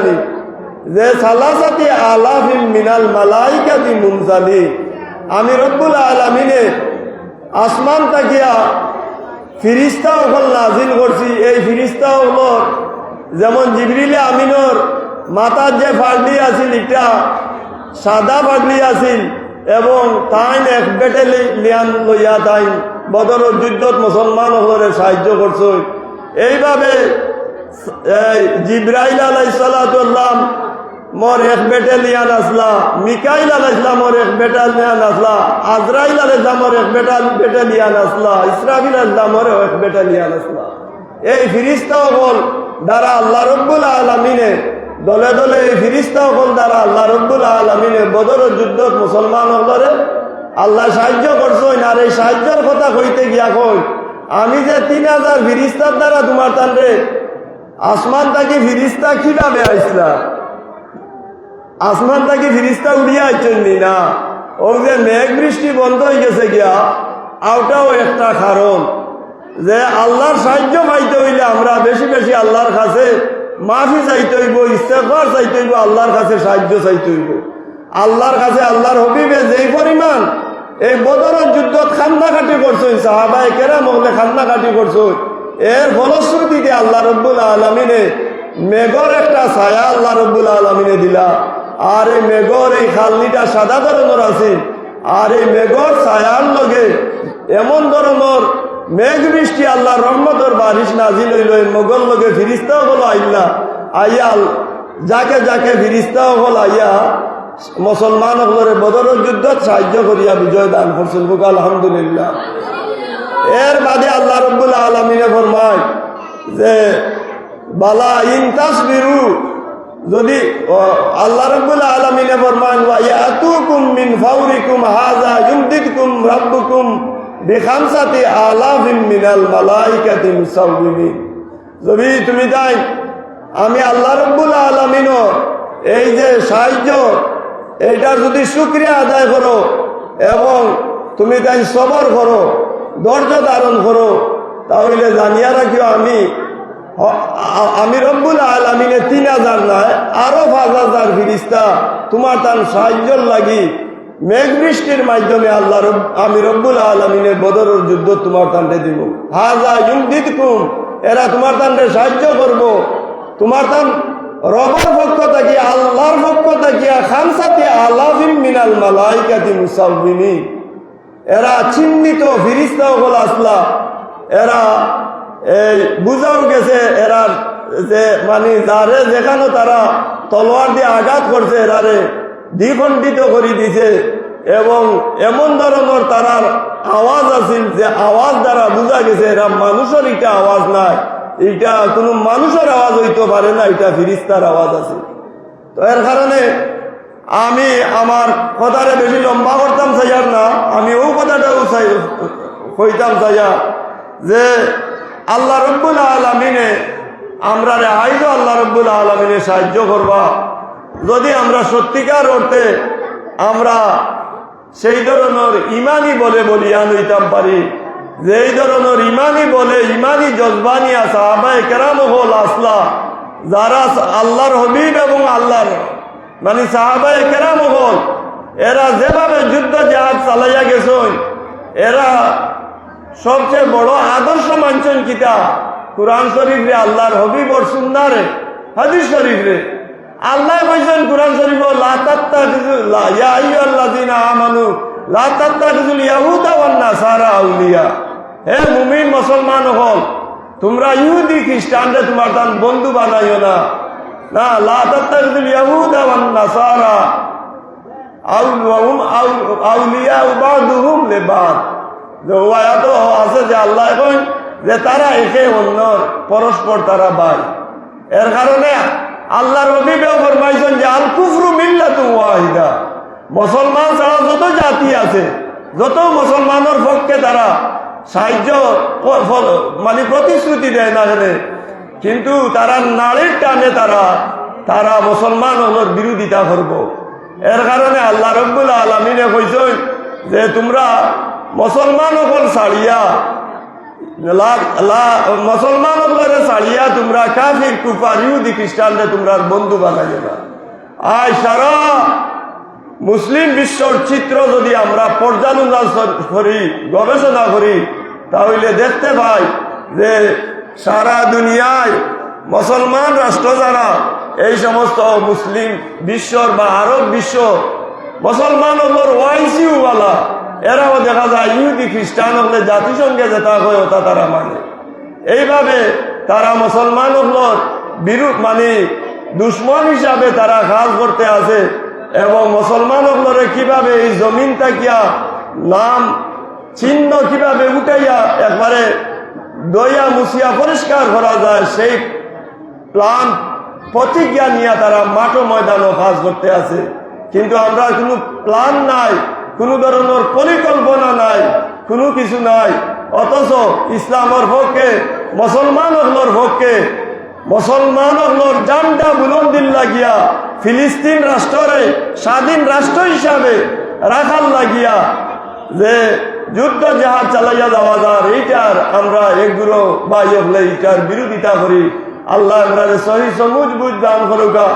S1: যে সালাসাতি আলাফিন মিনাল মালাইকাতি মুনজালিন, আমি রব্বুল আলামিনে আসমান তাকিয়া ফিরিস্তা ওখান নাজিল করছি। এই ফিরিস্তা হলো যেমন জিবরিলে আমিনর মাথার যে ফাড়লি আছিল এটা সাদা ফাড়লি আছিল এবং তাইন এক ব্যাটালিয়ান লইয়া তাইন বদরের যুদ্ধত মুসলমান হলরে সাহায্য করছে। এইভাবে জিব্রাইল আলাইহিসসালাম মোর এক বেটালিয়ান আসলা, মিকাইল আলাইহিসসালামর এক বেটালিয়ান আসলা, আজরাইল আলাইহিসসালামর এক বেটালিয়ান আসলা, ইসরাফিল আলাইহিসসালামর এক বেটালিয়ান আসলা। এই ফিরিস্তা হল দ্বারা আল্লাহ রব্বুল আলামিনে দলে দলে এই ফিরিস্তা হল দ্বারা আল্লাহ রব্বুল আলামিনে বদরের যুদ্ধত মুসলমান হলরে আল্লাহ সাহায্য করছেন। আর এই সাহায্যের কথা কইতে গিয়া কই, আমি যে 3000 ফিরিস্তার দ্বারা তোমার তানরে আসমান থাকি ফিরিস্তা কিভাবে আইসলা, আসমান থাকি ফিরিস্তা উড়িয়া আইছেন না, ও যে মেঘ বৃষ্টি বন্ধ হয়ে গেছে গিয়া, আওটাও একটা কারণ যে আল্লাহর সাহায্য পাইতে হইলে আমরা বেশি বেশি আল্লাহর কাছে মাফি চাইতে হইব, ইস্তেগফার চাইতে হইব, আল্লাহর কাছে সাহায্য চাইতে হইব। আল্লাহর কাছে আল্লাহর হবিবে যেই পরিমাণ এই বদরের যুদ্ধত কান্নাকাটি করছেন, সাহাবায়ে কেরাম হলে কান্নাকাটি করছেন, এর ফলশ্রুতিতে আল্লাহ রব্বুল আলামিনে মেঘর একটা ছায়া আল্লাহ রব্বুল আলামিনে দিলা। আর এই মেঘর এই খালনিটা সাদা ধরনের আছে, আর এই মেঘর ছায়ার লগে এমন ধরনের মেঘ বৃষ্টি আল্লাহ রহমতের বারিশ নাজিল হইল। এই মেঘর লগে ফিরিস্তাও হল আইলা, আইয়া যাকে যাকে ফিরিস্তাও হল আইয়া মুসলমান হলরে বদরের যুদ্ধত সাহায্য করিয়া বিজয় দান করছেন। আলহামদুলিল্লাহ। এর বাদে আল্লাহ রব্বুল আলামিনে ফরমায় যে বালা ইন তাসবিরু, যদি আল্লাহ রাব্বুল আলামিনে ফরমান ওয়া ইয়াতুকুম মিন ফাওরিকুম হাযা ইউমদিদকুম রাব্বুকুম বিখামসাতি আলাফিন মিনাল মালাইকাতি মুসাওবিমিন। যদি তুমি তাই আমি আল্লাহ রাব্বুল আলামিনের এই যে সাহায্য এইটার যদি শুকরিয়া আদায় করো এবং তুমি তাই সবর করো, ধৈর্য ধারণ করো, তাহলে জানিয়া রাখিও আমি রব্বুল আলামিনে 3000 নয় আরো 5000 ফিরিস্তা তোমার তার সাহায্যর লাগি মেঘ বৃষ্টির মাধ্যমে আমি রব্বুল আলামিনের বদরের যুদ্ধ তোমার তান্ডে দিব। হাযা ইউমদিদকুম, এরা তোমার তান্ডে সাহায্য করব। তোমার তান রবের পক্ষ থেকে আল্লাহর পক্ষ থেকে খামসাতি আলাফিন মিনাল মালাইকাতি মুসাওবিমিন, এরা চিহ্নিত ফিরিস্তা হল আসলা। এরা এই বুঝাও গেছে এরা যে মানে যারে যেখানে তারা তলোয়ার দিয়ে আঘাত করছে এরারে দ্বিখণ্ডিত করে দিছে, এবং এমন ধরনের তারার আওয়াজ আছিল যে আওয়াজ দ্বারা বুঝা গেছে এরা মানুষের এটা আওয়াজ নাই, এটা কোনো মানুষের আওয়াজ হইতে পারে না, এটা ফিরিস্তার আওয়াজ আছে। তো এর কারণে আমি আমার কথারে বেশি লম্বা করতাম চাইয়ার না, আমি ও কথাটাও কইতাম চাইয়া যে আল্লাহ রব্বুল আলামিনে আমরা আইজো আল্লাহ রব্বুল আলামিনে সাহায্য করবা যদি আমরা সত্যিকার অর্থে আমরা সেই ধরনের ইমানি বলে বলিয়ান হইতাম পারি, যে এই ধরনের ইমানি বলে ইমানি জজবানিয়া সাহাবায়ে কেরাম হল আসলা, যারা আল্লাহর হবিব এবং আল্লাহর মানে সাহাবায়ে কেরাম হল, এরা যেভাবে যুদ্ধ জাহাজ চালাইয়া গেছেন, এরা সবচেয়ে বড় আদর্শ মানছেন কিতা কুরআন শরীফ রে, আল্লাহর হবিবর সুন্নাহরে, হাদিস শরীফ রে। আল্লাহ কইছেন কুরআন শরীফ, লা তাত্তাখিযু ইয়া আইয়ুহাল্লাযীনা আমানু লা তাত্তাখিযুল ইয়াহুদা ওয়ান নাসারা আউলিয়া। হে মুমিন মুসলমান হল, তোমরা ইহুদি খ্রিস্টানরে তোমার তান বন্ধু বানাইও না। না, লা তাত্তাখিযুল ইয়াহুদা ওয়ান নাসারা আউলিয়া বা'দুহুম লিবা'দ। আয়াত আছে যে আল্লাহ কইন যে তারা একে অন্যর পরস্পর তারা ভাই। এর কারণে আল্লাহর নবীও ফরমাইছেন যে আল কুফরু মিল্লাতুন ওয়াহিদা, মুসলমান ছাড়া যত জাতি আছে, যত মুসলমানের পক্ষে তারা সাহায্য মানে প্রতিশ্রুতি দেয় না জানে, কিন্তু তারা নারীর টানে তারা মুসলমান হলোর বিরোধিতা করব। এর কারণে আল্লাহ রাব্বুল আলামিনে কইছেন যে তোমরা মুসলমান হল ছাড়িয়া মুসলমান হলরে ছাড়িয়া তোমরা কাফির কুফার ইহুদি খ্রিস্টানরে তোমরা বন্ধু বানাইও না। আয় সারা মুসলিম বিশ্বর চিত্র যদি আমরা পর্যালোচনা করি, গবেষণা করি, তাহলে দেখতে পাই যে সারা দুনিয়ায় মুসলমান রাষ্ট্র যারা এই সমস্ত মুসলিম বিশ্বর বা আরব বিশ্ব মুসলমান হলোর ওয়াইসিউ ওয়ালা, এরাও দেখা যায় ইহুদি খ্রিস্টান হলে জাতিসংঘে যেটা হয় ওটা তারা মানে। এইভাবে তারা মুসলমান হলোর বিরূপ মানে দুশ্মন হিসাবে তারা কাজ করতে আছে এবং মুসলমান হলরে কিভাবে এই জমিন থাকিয়া নাম চিহ্ন কিভাবে উঠাইয়া একবারে দইয়া মুছিয়া পরিষ্কার করা যায় সেই প্ল্যান প্রতিজ্ঞা নিয়ে তারা মাঠ ময়দানও কাজ করতে আছে। কিন্তু আমরা কোনো প্ল্যান নাই, কোনো ধরনের পরিকল্পনা নাই, কোনো কিছু নাই। অথচ ইসলামের পক্ষে মুসলমান হলর পক্ষে মুসলমান হলর জানটা বুলন্দিন লাগিয়া ফিলিস্তিন রাষ্ট্রে স্বাধীন রাষ্ট্র হিসাবে রাখার লাগিয়া যে যুদ্ধ জাহাজ চালাইয়া যাওয়া যায়, এইটার আমরা এগুলো বা এইটার বিরোধিতা করি। আল্লাহ আমরা সহি সমুজ বুঝ দান করুকা,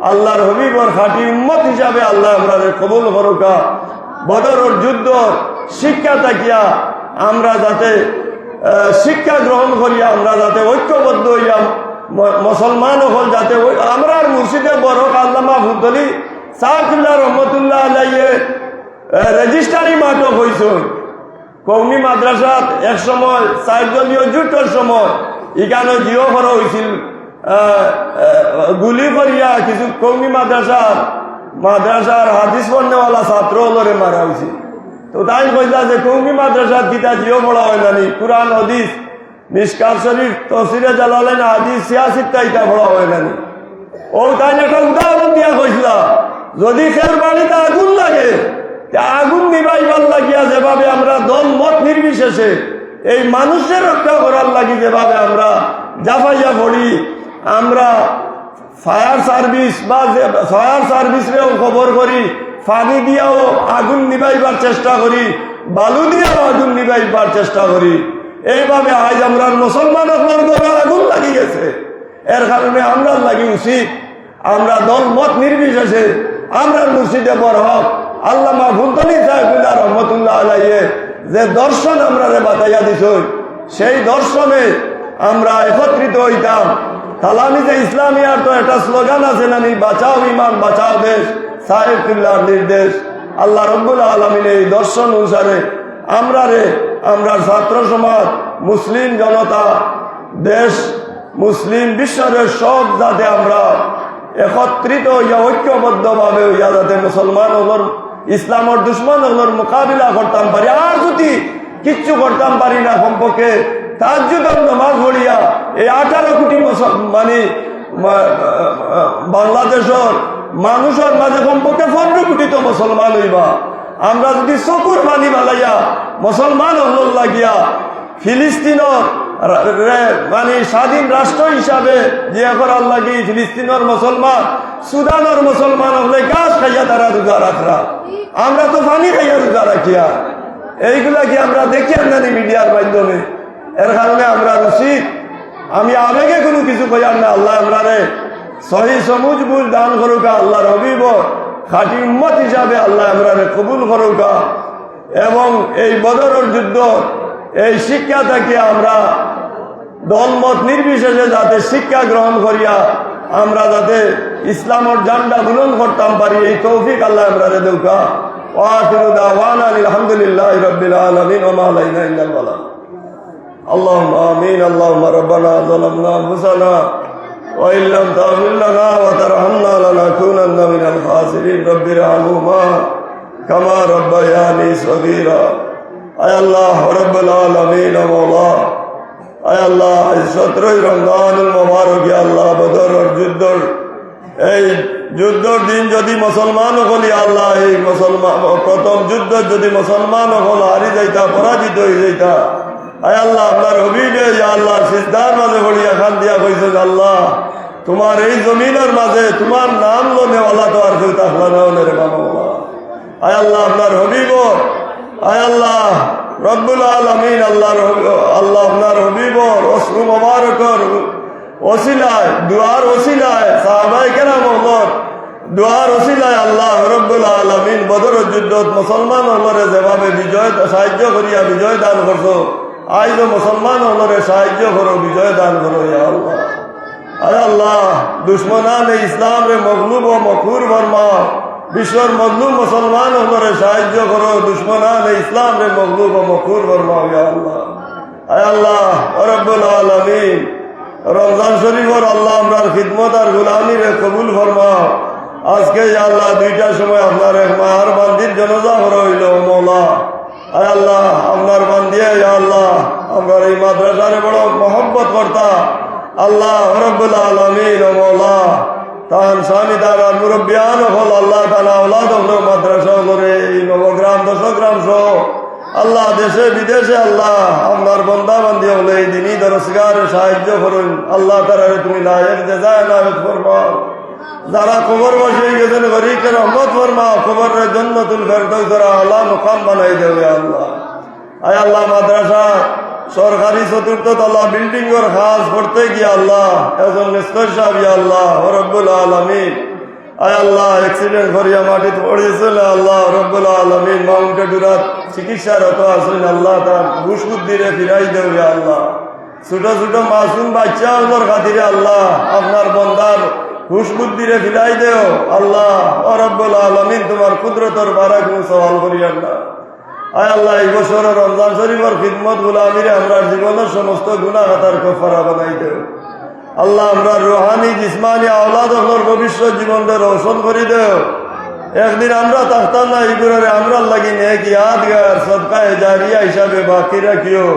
S1: আল্লাহর হবিবর খাঁটি উম্মত হিসাবে আল্লাহ আমরা কবুল করুকা। বদরের যুদ্ধ শিক্ষা থাকিয়া আমরা যাতে শিক্ষা গ্রহণ করিয়া আমরা যাতে ঐক্যবদ্ধ হইয়া মুসলমান হল যাতে আমরা মুর্শিদে বড় আল্লামা ফুতলি সাহাবুল্লাহ রহমতুল্লাহ আলাইয়ে রেজিস্ট্রারি মাঠক হয়েছে কৌমি মাদ্রাসাত এক সময় 4 দলীয় জোটের সময় এখানে জিও করা হয়েছিল, গুলি করিয়া কিছু কৌমি মাদ্রাসার হাদিস পড়নেওয়ালা ছাত্র হলরে মারা হয়েছে। তো তাই কইলা যে কৌমি মাদ্রাসার গীতা জিও পড়া হয় নানি, কুরআন হাদিস মিশকাত শরীফ তফসিরে জালালাইন হাদিস 86টা ইটা পড়া হয় নানি। ও তাই একটা উদাহরণ দিয়া কইলা যদি খের বাড়িতে আগুন লাগে, আগুন নিবাইবার লাগিয়া যেভাবে আমরা দল মত নির্বিশেষে এই মানুষের রক্ষা করার লাগি যেভাবে আমরা জাফাইয়া পড়ি, আমরা ফায়ার সার্ভিস বা ফায়ার সার্ভিসরেও খবর করি, পানি দিয়াও আগুন নিবাইবার চেষ্টা করি, বালু দিয়াও আগুন নিবাইবার চেষ্টা করি। এইভাবে আজ আমরা মুসলমান আগুন লাগি গেছে। এর কারণে আমরা লাগি উচিত আমরা দল মত নির্বিশেষে আমরা মুর্শিদে বরহক আল্লামা ফুতলি সাহেবুল্লাহ রহমতুল্লাহ আলাইয়ে যে দর্শন আমরা বাতাইয়া দিছ, সেই দর্শনে আমরা একত্রিত হইতাম। তালামিজে ইসলামিয়ার তো একটা স্লোগান আছে নানি, বাঁচাও ইমান বাঁচাও দেশ, সাহেবুল্লাহর নির্দেশ। আল্লাহ রব্বুল আলামিন এই দর্শন অনুসারে আমরা ছাত্র সমাজ, মুসলিম জনতা, দেশ, মুসলিম বিশ্বের সব যাতে আমরা একত্রিত হইয়া ঐক্যবদ্ধভাবে হইয়া যাতে মুসলমান হলর ইসলামের দুশ্মন হলর মোকাবিলা করতাম পারি। আর যদি কিচ্ছু করতাম পারি না, কমপক্ষে তাহাজ্জুদের নামাজ পড়িয়া এই 18 কোটি মানে বাংলাদেশের মানুষের মাঝে কমপক্ষে 15 কোটি তো মুসলমান হইবা। আমরা যদি চকুর পানি বালাইয়া মুসলমান হল লাগিয়া ফিলিস্তিনের মানে স্বাধীন রাষ্ট্র হিসাবে যে করার লাগি ফিলিস্তিনের মুসলমান, সুদানের মুসলমান হলে গাছ খাইয়া তারা রোজা রাখরা, আমরা তো পানি খাইয়া রোজা রাখিয়া, এইগুলা কি আমরা দেখি জানি মিডিয়ার মাধ্যমে। এর কারণে আমরা উচিত, আমি আবেগে কোনো কিছু কইয়ার না, আল্লাহ আমরা সহি সমুজ বুঝ দান করুকা, আল্লাহর হবিব খাঁটি উম্মত হিসাবে আল্লাহ আমরা কবুল করুকা। এবং এই বদরের যুদ্ধ এই শিক্ষা থেকে আমরা দলমত নির্বিশেষে যাতে শিক্ষা গ্রহণ করিয়া আমরা যাতে ইসলামের জান্ডা বুলন্দ করতাম পারি, এই তৌফিক আল্লাহ আমরা দেউকা। ওয়া আখিরু দাওয়ানা আলহামদুলিল্লাহি রাব্বিল আলামিন ওয়া মা আলাইনা ইল্লাল বালাগ। আল্লাহুম্মা আমিন। আল্লাহুম্মা রাব্বানা যালামনা আনফুসানা ওয়া ইল্লাম তাগফির লানা ওয়া তারহামনা লানাকুনান্না মিনাল খাসিরিন। রাব্বিরহামহুমা কামা রাব্বায়ানি সগীরা। আয় আল্লাহ রাব্বুল আলামিন ও মাওলা, আয় আল্লাহ 17 রমজানুল মুবারক, আল্লাহ বদরের যুদ্ধর এই যুদ্ধর দিন যদি মুসলমান হলি আল্লাহ এই মুসলমান প্রথম যুদ্ধ যদি মুসলমান হল হারি যাইতা, পরাজিত হয়ে যাইতা, আয় আল্লাহ আপনার হবিবে আল্লাহ সিজদার মাঝে পড়িয়া খান দিয়া কইছে, আল্লাহ তোমার এই জমিনের মাঝে তোমার নাম লোনেওয়ালা তো আর কেউ থাকলা না রে বাবা। আয় আল্লাহ আপনার হবিব, আয় আল্লাহ রব্বুল আলামিন, আল্লাহ আপনার হবিবর রসুল মুবারকর ওসিলায়, দুয়ার ওসিলায়, সাহাবায়ে কেরাম দুয়ার ওসিলায় আল্লাহ রব্বুল আলামিন বদরের যুদ্ধত মুসলমান হলরে যেভাবে বিজয় সাহায্য করিয়া বিজয় দান করছো, আইজও মুসলমান হলরে সাহায্য করো, বিজয় দান করো ইয়া আল্লাহ। আয় আল্লাহ দুশ্মনান ইসলাম রে মগলুব ও মখুর ফরমাও, বিশ্বর মজলুম মুসলমান হলরে সাহায্য করো, দুশ্মনান ইসলাম রে মগলুব ও মখুর ফরমাও ইয়া আল্লাহ। আয় আল্লাহ রব্বুল আলামিন, রমজান শরীফর আল্লাহ আমরার খিদমত আর গুলামিরে কবুল ফরমাও। আজকে আল্লাহ 2টার সময় আপনার এক মায়ার বান্দির জনজা হইল মৌলা। আয় আল্লাহ আপনার বান্দিয়ে আল্লাহ আমরা এই মাদ্রাসারে বড় মহব্বত করতা আল্লাহ রব্বুল আলামিন ও মৌলা তান স্বামীদার আর মুরব্বিয়ান হল আল্লাহ তালা আওলাদ হল মাদ্রাসা করে এই নবগ্রাম দশগ্রাম সহ আল্লাহ দেশে বিদেশে আল্লাহ আপনার বন্দা বান্দি হলে এই দিনই দরসগারে সাহায্য করুন আল্লাহ তারা তুমি লায়েক দেজায় নায়ক ফরমাও। যারা কবর বসে গেছেন গরিবের রহমত ফরমাও, কবরের জান্নাতুল ফেরদাউসের আলা মুকাম বানাই দেবে আল্লাহ। আয় আল্লাহ মাদ্রাসা সরকারি চতুর্থ তলা বিল্ডিং এর কাজ করতে গিয়ে আল্লাহ একজন মিস্ত্রি সাহেব আল্লাহ রব্বুল আলামিন আয় আল্লাহ অ্যাক্সিডেন্ট করিয়া মাটিত পড়েছিল আল্লাহ রব্বুল আলামিন মাউন্টে ডুরাত চিকিৎসারত আছেন আল্লাহ তার ঘুষ বুদ্ধিরে ফিরাই দেবে আল্লাহ। ছোট ছোট মাসুম বাচ্চা ওদের খাতিরে আল্লাহ আপনার বন্দার ঘুষ বুদ্ধিরে ফিরাই দেও আল্লাহ ও রব্বুল আলামিন তোমার কুদরতর বারাক সওয়াল করি আল্লাহ। আয় আল্লাহ এই বছর রমজান শরীফের খিদমত গুলামিরে আমরা জীবনের সমস্ত গুনাহ খাতার কফারা বানাই দেও আল্লাহ। আমরা রুহানি জিসমানি আওলাদ হলর ভবিষ্যৎ জীবনকে রোশন করি দেও। একদিন আমরা তাহতাম না এইগুলোরে আমরা লাগি নেক ইয়াদগার সদকায়ে জারিয়া হিসাবে বাকি রাখিও।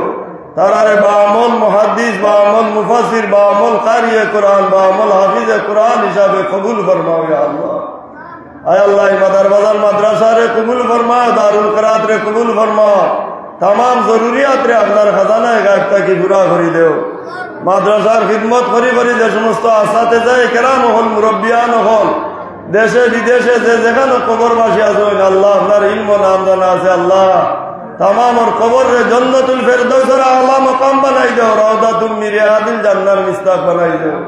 S1: তারারে বা আমল মুহাদ্দিস বা আমল মুফাসির বা আমল কারিয়ে কোরআন বা আমল হাফিজে কোরআন হিসাবে কবুল ফরমাও ইয়া আল্লাহ। আয় আল্লাহ মাদার বাজার মাদ্রাসারে কবুল ফরমাও, দারুল কিরাত রে কবুল ফরমাও, তামাম জরুরিয়াত রে আপনার খাজানায় গায়ব থাকি পুরা করি দেও। মাদ্রাসার খিদমত করি করি যে সমস্ত আসাতে যায় কেরাম হল মুরব্বিয়ান হল দেশে বিদেশে যে যেখানে কবরবাসী আছেন আল্লাহ আপনার ইলম নাম জানা আছে আল্লাহ তামাম ওর কবর রে জান্নাতুল ফেরদাউসের আলা মাকাম বানাই দাও, রাউদাতুম মিন রিয়াদিল জান্নার মিস্তাক বানাই দাও।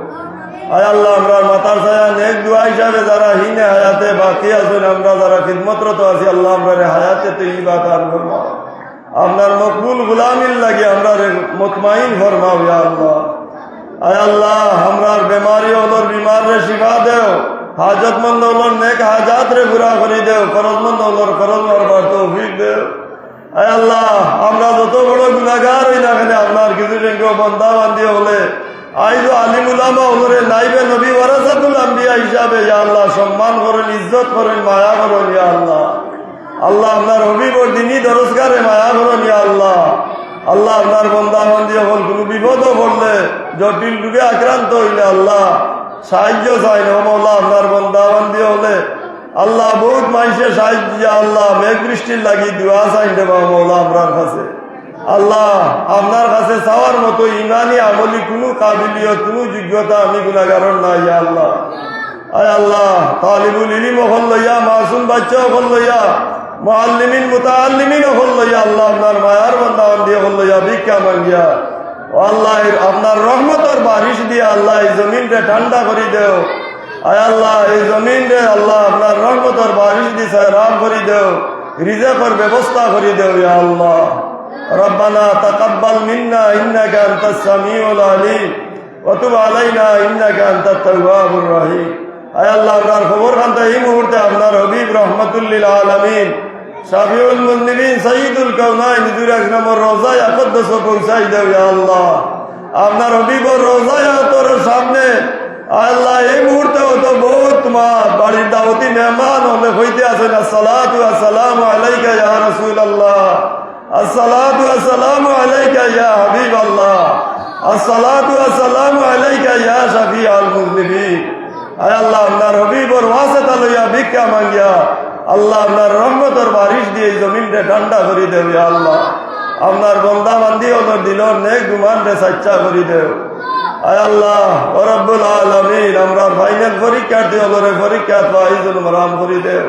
S1: আয় আল্লাহ আমরা মাতার ছায়া নেক দুআ হিসাবে যারা হিনে হায়াতে বাকি আছেন আমরা যারা খিদমতরত আছি আল্লাহ আমরা হায়াতে তৈয়বা দান ফরমাও। আপনার মকবুল গুলামিল লাগে আমরা মুতমাইন ফরমাও ইয়া আল্লাহ। আয় আল্লাহ আমরার বেমারি ওলর বিমার রে শিফা দেও, হাজতমন্দ ওলর নেক হাজাত রে পুরা করি দেও, করজমন্দ ওলর করজ মারবার তৌফিক দেও। আয় আল্লাহ আমরা যত বড় গুনাহগার হই না কেন আপনার কিছু সংখ্য বন্দা বান্দি হলে আইজ আলিম উলামা ওলরে নাইবে নবী ওয়ারাসাতুল আম্বিয়া হিসাবে ইয়া আল্লাহ সম্মান করেন, ইজ্জত করেন, মায়া করেন ইয়া আল্লাহ। আল্লাহ আপনার হবিবর দিনই দরজগারে মায়া করেন ইয়া আল্লাহ। আল্লাহ আপনার বন্দা বান্দি হল কোনো বিপদ পড়লে জটিল রোগে আক্রান্ত হইলে আল্লাহ সাহায্য চাই না মৌলা। আপনার বন্দা বান্দি হলে আল্লাহ বহুত মানুষের সাহায্য আল্লাহ মেঘ বৃষ্টির লাগি দোয়া চাই দেবা মৌলা আপনার কাছে আল্লাহ। আপনার কাছে চাওয়ার মতো ইমানি আমলি কোনো কাবিলিয়ত কোনো যোগ্যতা আমি গুনাহগারের নাই ইয়া আল্লাহ। আয় আল্লাহ তালিবুল ইলম হল লইয়া মাসুম বাচ্চা হল লইয়া মুআল্লিমিন মুতাআল্লিমিন হল লইয়া আল্লাহ আপনার মায়ার বান্দা বান্দি হল লইয়া ভিক্ষা মাঙ্গিয়া ও আল্লাহ আপনার রহমতের বারিশ দিয়া আল্লাহ এই জমিনকে ঠান্ডা করে দেও। আয় আল্লাহ এই জমিন রে আল্লাহ আপনার রহমতের বারিশ দি সায়রাম করে দেও, রিজেকের ব্যবস্থা করে দেও ইয়া আল্লাহ। রব্বানা তাকাব্বাল মিন্না ইন্নাকা আনতাস সামিউল আলিম ওয়া তুব আলাইনা ইন্নাকা আনতাত তাওয়াবুর রহিম। আয় আল্লাহ আপনার খবর খানতে এই মুহূর্তে আপনার হবিব রহমাতুল লিল আলামিন শাফিউল মুজনিবিন সাইয়্যিদুল কাউনাইন হুজুর আকরামের রওজায় আকদ্দাস পৌঁছাই দেও ইয়া আল্লাহ। আপনার হবিবর রওজায় তোর সামনে আল্লাহ এই মুহূর্তে তো বহুত তোমার বাড়ির দাওয়াতি মেহমান হলে হইতে আছেন। আসসালাতু আসসালামু আলাইকা ইয়া রাসূলুল্লাহ, আসসালাতু আসসালামু আলাইকা ইয়া হাবিবাল্লাহ, আসসালাতু আসসালামু আলাইকা ইয়া শাফিউল মুজনিবিন। আয় আল্লাহ আপনার হবিবর ওয়াসিতা লইয়া ভিক্ষা মাঙ্গিয়া আল্লাহ আপনার রহমতের বারিশ দিয়ে জমিনকে ঠান্ডা করে দেও ইয়া আল্লাহ। আপনার বন্দা বান্দি ওদের দিলর নেক গুমান রে সাচ্চা করে দেও। আয় আল্লাহ ও রব্বুল আলামিন আমরা ফাইনাল পরীক্ষার্থী ওলরে পরীক্ষা ফাইজুল মারাম করে দেও।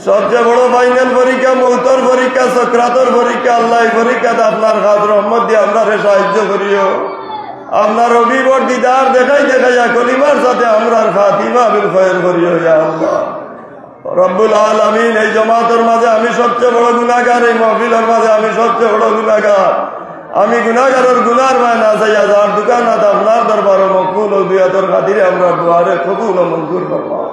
S1: সবচেয়ে বড় ফাইনাল পরীক্ষা মৌতর পরীক্ষা সাকরাতের পরীক্ষা আল্লাহ এই পরীক্ষাতে আপনার খাদ রহমত দিয়ে আমরা সাহায্য করিও। আপনার হবিবর দিদার দেখাই দেখাইয়া কলিমার সাথে আমরার ফাতিমা বিল খৈর করিও ইয়া আল্লাহ। রব্বুল আলামিন এই জমাতের মাঝে আমি সবচেয়ে বড় গুনাহগার, এই মাহফিলের মাঝে আমি সবচেয়ে বড় গুনাহগার। আমি গুনাহগারের গুনার ভাই না চাইয়া যার দোকান আছে আপনার দরবারে মকবুল ও দুয়াতের খাতিরে আমরা দুয়ারে কবুল ও মঞ্জুর ফরমাও।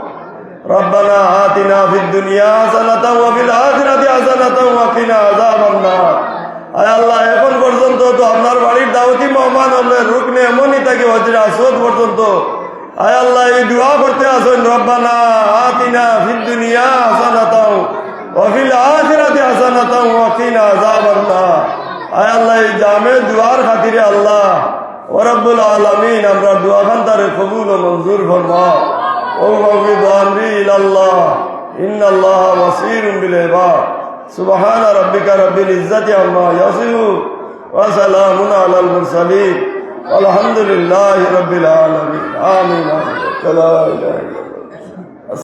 S1: রব্বানা আতিনা ফিদ দুনিয়া হাসানাতাও ওয়া ফিল আখিরাতি হাসানাতাও ওয়া কিনা আযাবান নার। আয় আল্লাহ এখন পর্যন্ত তো আপনার বাড়ির দাওয়াতি মেহমান হলে রুকনে এমনই থাকে হজরে আসওয়াদ পর্যন্ত আয় আল্লাহ এই দোয়া করতে আসেন রব্বানা আতিনা ফিদ দুনিয়া হাসানাতাও ওয়া ফিল আখিরাতি হাসানাতাও ওয়া কিনা আযাবান্নার। আয় আল্লাহ এই জামে দুয়ার খাতিরে আল্লাহ ওয়া রাব্বুল আলামিন আমরা দোয়া খান তারে কবুল ও মঞ্জুর ফরমাও। ও মাওফিদ আমরি ইলাল্লাহ ইন্নাল্লাহা বাসীরুম বিল ইবাদ। সুবহান রাব্বিকা রাব্বিল ইজ্জাতি আম্মা ইয়াসিফুন ওয়া সালামুন আলাল মুরসালিন আলহামদুলিল্লাহি রাব্বিল আলামিন। আমিন। লা ইলাহা ইল্লাল্লাহ।